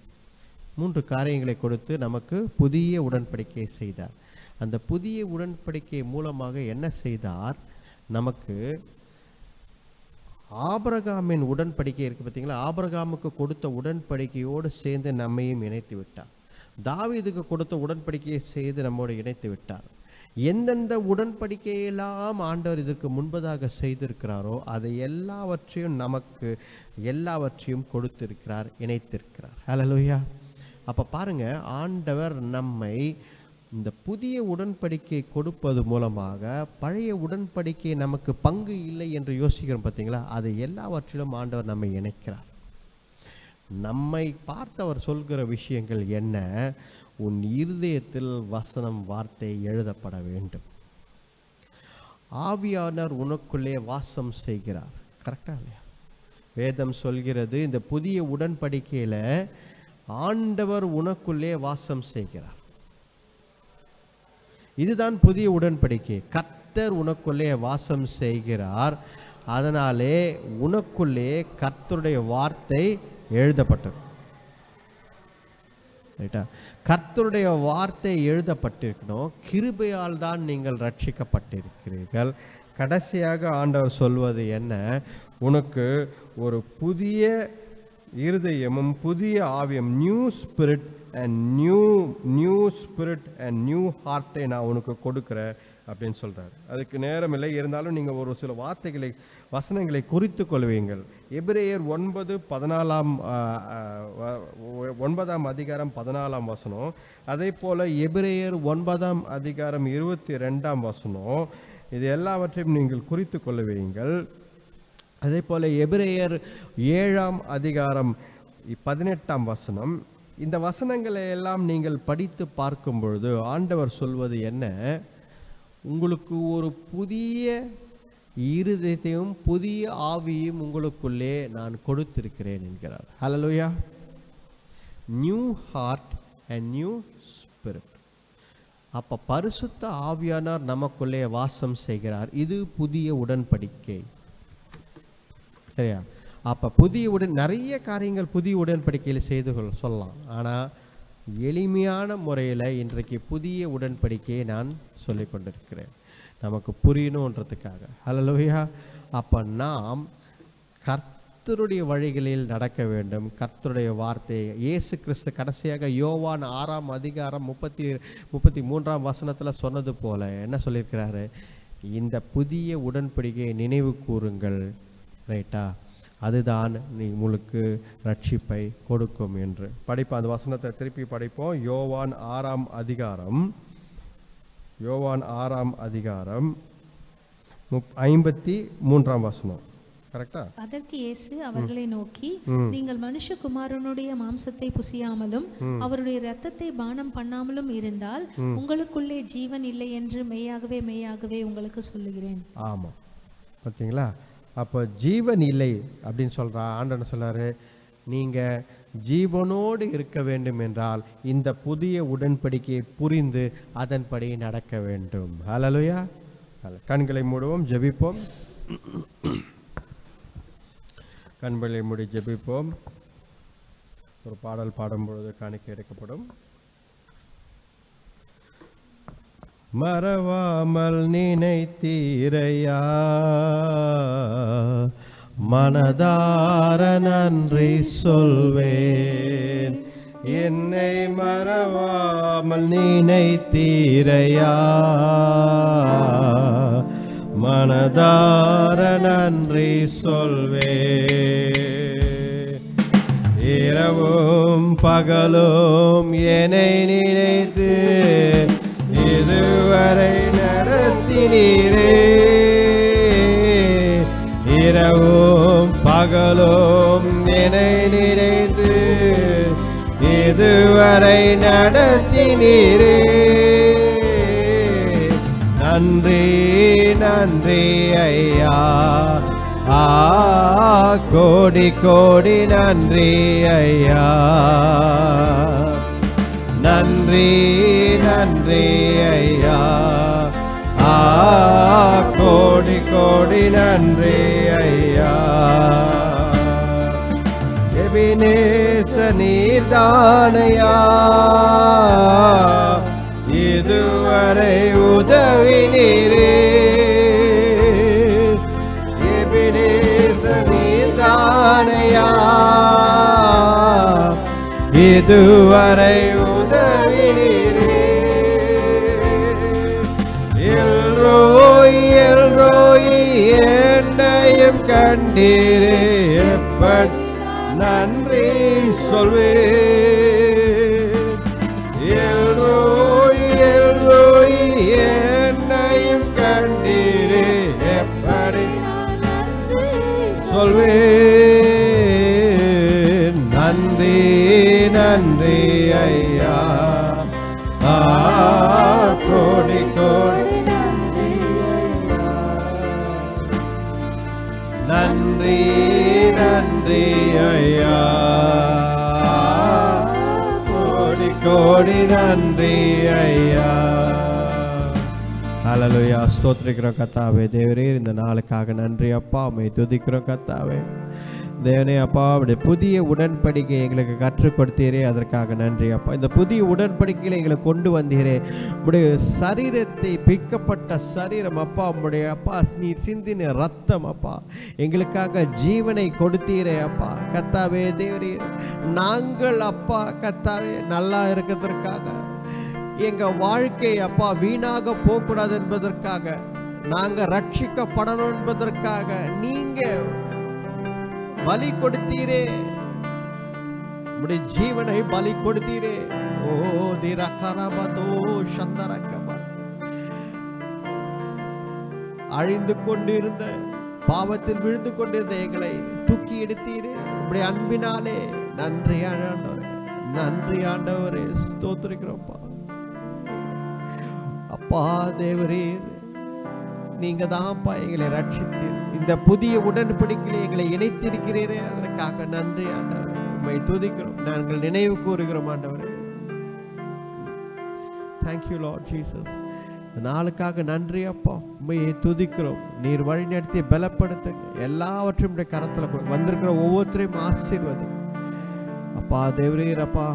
3 காரியங்களை கொடுத்து நமக்கு புதிய உடன்படிக்கையை செய்தார். அந்த புதிய உடன்படிக்கை மூலமாக என்ன செய்தார்? நமக்கு ஆபிரகாமின் உடன்படிக்கை இருக்கு பார்த்தீங்களா, ஆபிரகாமுக்கு கொடுத்த உடன்படிக்கையோடு சேர்ந்து நம்மையும் இணைத்து விட்டார். தாவீதுக்கு கொடுத்த உடன்படிக்கையை செய்து நம்மோடு இணைத்து விட்டார். எந்தெந்த உடன்படிக்கையெல்லாம் ஆண்டவர் இதற்கு முன்பதாக செய்திருக்கிறாரோ அதை எல்லாவற்றையும் கொடுத்திருக்கிறார், இணைத்திருக்கிறார். ஹல்லேலூயா. அப்போ பாருங்க, ஆண்டவர் நம்மை இந்த புதிய உடன்படிக்கை கொடுப்பது மூலமாக பழைய உடன்படிக்கை நமக்கு பங்கு இல்லை என்று யோசிக்கிறோம் பார்த்தீங்களா, அதை எல்லாவற்றிலும் ஆண்டவர் நம்மை இணைக்கிறார். நம்மை பார்த்து அவர் சொல்கிற விஷயங்கள் என்ன? உன் இருதயத்தில் வசனம் வார்த்தை எழுதப்பட வேண்டும். ஆவியானவர் உனக்குள்ளே வாசம் செய்கிறார். கரெக்டா இல்லையா? வேதம் சொல்கிறது இந்த புதிய உடன்படிக்கையில ஆண்டவர் உனக்குள்ளே வாசம் செய்கிறார். இதுதான் புதிய உடன்படிக்கை. கர்த்தர் உனக்குள்ளே வாசம் செய்கிறார். அதனாலே உனக்குள்ளே கர்த்தருடைய வார்த்தை எழுதப்பட்டது. ரைட்டா? கர்த்தருடைய வார்த்தை எழுதப்பட்டிருக்கணும். கிருபையால் தான் நீங்கள் ரட்சிக்கப்பட்டிருக்கிறீர்கள். கடைசியாக ஆண்டவர் சொல்வது என்ன? உனக்கு ஒரு புதிய இருதயமும் புதிய ஆவியும், new spirit and new spirit and new ஹார்ட்டை நான் உனக்கு கொடுக்குறேன் அப்படின்னு சொல்றாரு. அதுக்கு நேரம் இல்லை, இருந்தாலும் நீங்கள் ஒரு சில வசனங்களை குறித்து கொள்வீங்கள். எபிரேயர் 9 அதிகாரம் 14 வசனம், அதே போல எபிரேயர் 9 அதிகாரம் 22 வசனம், இது எல்லாவற்றையும் நீங்கள் குறித்து கொள்வீங்கள். அதே போல எபிரேயர் 7 அதிகாரம் 18 வசனம். இந்த வசனங்களை எல்லாம் நீங்கள் படித்து பார்க்கும் பொழுது ஆண்டவர் சொல்வது என்ன? உங்களுக்கு ஒரு புதிய இருதயத்தையும் புதிய ஆவியும் உங்களுக்குள்ளே நான் கொடுத்திருக்கிறேன் என்கிறார். Hallelujah. New heart and new spirit. அப்ப பரிசுத்த ஆவியானவர் நமக்குள்ளே வாசம் செய்கிறார். இது புதிய உடன்படிக்கை. சரியா? அப்ப நிறைய காரியங்கள் புதிய உடன்படிக்கையில் செய்து சொல்லலாம். ஆனா எளிமையான முறையில் இன்றைக்கு புதிய உடன்படிக்கையை நான் சொல்லிக் கொண்டிருக்கிறேன், நமக்கு புரியணுன்றதுக்காக. ஹல்லேலூயா. அப்ப நாம் கர்த்தருடைய வழிகளில் நடக்க வேண்டும். கர்த்தருடைய வார்த்தை இயேசு கிறிஸ்து கடைசியாக யோவான் 6 அதிகாரம் 33 வசனத்துல சொன்னது போல என்ன சொல்லியிருக்கிறாரு? இந்த புதிய உடன்படிக்கையை நினைவு கூறுங்கள். ரைட்டா? அதுதான் உங்களுக்கு ரட்சிப்பை கொடுக்கும் என்று படிப்போம். அந்த வசனத்தை திருப்பி படிப்போம். யோவான் 6 அதிகாரம் 53 வசனம். கரெக்டா? அதற்கு இயேசு அவர்களை நோக்கி, நீங்கள் மனுஷகுமாரனுடைய மாம்சத்தை புசியாமலும் அவருடைய இரத்தத்தை பானம் பண்ணாமலும் இருந்தால் உங்களுக்குள்ளே ஜீவன் இல்லை என்று மெய்யாகவே மெய்யாகவே உங்களுக்கு சொல்லுகிறேன். ஆமா, பார்த்தீங்களா? அப்போ ஜீவன் இல்லை அப்படின்னு சொல்றா. ஆண்டவர் சொல்றாரு, நீங்க ஜீவனோடு இருக்க வேண்டும் என்றால் இந்த புதிய உடன்படிக்கையை புரிந்து அதன்படி நடக்க வேண்டும். ஹல்லேலூயா. கண்களை மூடுவோம், ஜெபிப்போம். கண்களை மூடி ஜெபிப்போம். ஒரு பாடல் பாடும் பொழுது காணிக்கை எடுக்கப்படும். மறவாமல் நினைத்தீரையா, மனதார நன்றி சொல்வேன். என்னை மறவாமல் நினைத்தீரையா, மனதார நன்றி சொல்வேன். இரவும் பகலும் என்னை நினைத்து இதுவரை நடத்தினீரே. இரவும் பகலும் என்னை நினைத்து இதுவரை நடத்தினீரே. நன்றி நன்றி ஐயா, கோடி கோடி நன்றி ஐயா. நன்றி நன்றி ஐயா, கோடி கோடி நன்றி ஐயா. எபினேச நீர்தானையா, இதுவரை உதவினீரே. எபினேச நீர்தானையா, இதுவரை உதவினீரே. எல்ரோய் எல்ரோய் என்னையும் கண்டீரே. எப்படி நன்றி சொல்வேன். எல்ரோய் எல்ரோய் என்னையும் கண்டீரே. எப்படி சொல்வேன். நன்றி நன்றி ஐயா, கோடி கோடி நன்றி ஐயா. நன்றி நன்றி ஐயா, கோடி கோடி நன்றி ஐயா. ஹல்லேலூயா. ஸ்தோத்திரிக்கிறோம் கர்த்தாவே. தேவரே, இந்த நாளுக்காக நன்றி அப்பா. உம்மை துதிக்கிறோம் கர்த்தாவே. தேவனே அப்பா, அப்படி புதிய உடன்படிக்கை எங்களுக்கு கற்றுக் கொடுத்தீரே, அதற்காக நன்றி அப்பா. இந்த புதிய உடன்படிக்கையில் எங்களை கொண்டு வந்தீரே. உடைய சரீரத்தை, பிற்கப்பட்ட சரீரம் அப்பா, உடைய அப்பா நீர் சிந்தின ரத்தம் அப்பா, எங்களுக்காக ஜீவனை கொடுத்தீரே அப்பா. கர்த்தாவே தேவரே, நாங்கள் அப்பா கர்த்தாவே நல்லா இருக்கிறதற்காக, எங்க வாழ்க்கை அப்பா வீணாக போகக்கூடாது என்பதற்காக, நாங்க ரட்சிக்கப்படணும் என்பதற்காக நீங்க பலி கொடுத்தீரே. உடைய ஜீவனை பலி கொடுத்தீரே. ஓ திரகரபதோ சந்தரகப, அழிந்து கொண்டிருந்த, பாவத்தில் விழுந்து கொண்டிருந்த எங்களை தூக்கி எடுத்தீரே. உடைய அன்பினாலே நன்றி ஆண்டவரே, நன்றி ஆண்டவரே. ஸ்தோத்திரிக்கிறோம்ப்பா அப்பா. தேவரே, நீங்க தான்ப்பா எங்களை ரட்சித்தீர். இந்த புதிய உடன்படிக்கையில் எங்களை இணைத்திருக்கிறீரே, அதற்காக நன்றி ஆண்டவரே. உம்மை துதிக்கிறோம், நாங்கள் நினைவு கூறுகிறோம் ஆண்டவரே. Thank you Lord Jesus. நாளுக்காக நன்றி அப்பா. உண்மையை துதிக்கிறோம். நீர் வழி நடத்தி பலப்படுத்துங்க. எல்லாவற்றையும் கரத்தில் வந்திருக்கிற ஒவ்வொருத்தரையும் ஆசீர்வதி அப்பா. தேவரீர் அப்பா,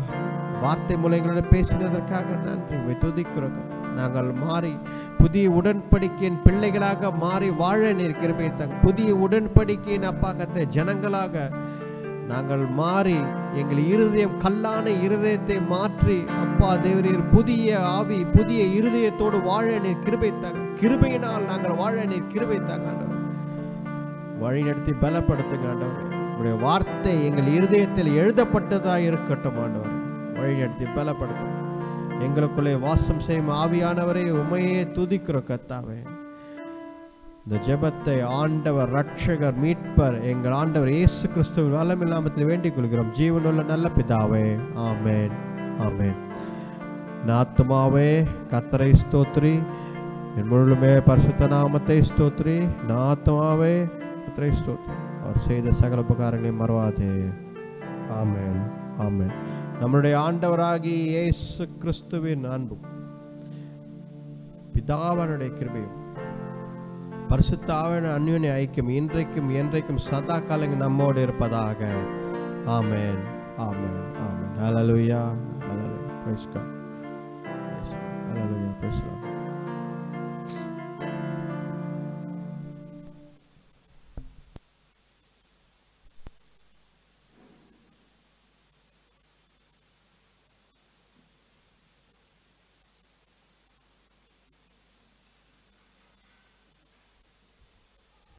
வார்த்தை மூலங்களோட பேசினதற்காக நன்றி. உம்மை துதிக்கிறோம். நாங்கள் மாறி புதிய உடன்படிக்கையின் பிள்ளைகளாக மாறி வாழ நீர் கிருபை தாங்க. புதிய உடன்படிக்கையின் அப்பா கத்த ஜனங்களாக நாங்கள் மாறி எங்கள் இருதயம், கல்லான இருதயத்தை மாற்றி அப்பா தேவரீர் புதிய ஆவி, புதிய இருதயத்தோடு வாழ நீர் கிருபை தாங்க. கிருபையினால் நாங்கள் வாழ நீர் கிருபை தாங்க ஆண்டவர். வழி நடத்தி பலப்படுத்துங்க ஆண்டவர். உங்களுடைய வார்த்தை எங்கள் இருதயத்தில் எழுதப்பட்டதாக இருக்கட்டும் ஆண்டவர். வழி நடத்தி பலப்படுத்துங்க. எங்களுக்குள்ளே வாசம் செய்யும் ஆவியானவரை உமையே துதிக்கிறோம் கர்த்தாவே. இந்த ஜெபத்தை ஆண்டவர், ரட்சகர், மீட்பர், எங்கள் ஆண்டவர் இயேசு கிறிஸ்துவின் வல்லமையுள்ள நாமத்தில் வேண்டிக் கொள்கிறோம். ஜீவனுள்ள நல்ல பிதாவே, ஆமென், ஆமென். என் ஆத்துமாவே கர்த்தரை ஸ்தோத்திரி, என் முழுமே பரிசுத்த நாமத்தை ஸ்தோத்திரி. என் ஆத்துமாவே கர்த்தரை ஸ்தோத்திரி, அவர் செய்த சகல உபகாரங்களை மறவாதே. ஆமென், ஆமென். நம்முடைய ஆண்டவராகிய இயேசு கிறிஸ்துவின் அன்பும் பிதாவினுடைய கிருபையும் பரிசுத்த ஆவியின் அன்யோன்ய ஐக்கியம் இன்றைக்கும் என்றைக்கும் சதா காலங்கள் நம்மோடு இருப்பதாக. Amen, amen, amen. Hallelujah, hallelujah. Praise God. Hallelujah, praise God.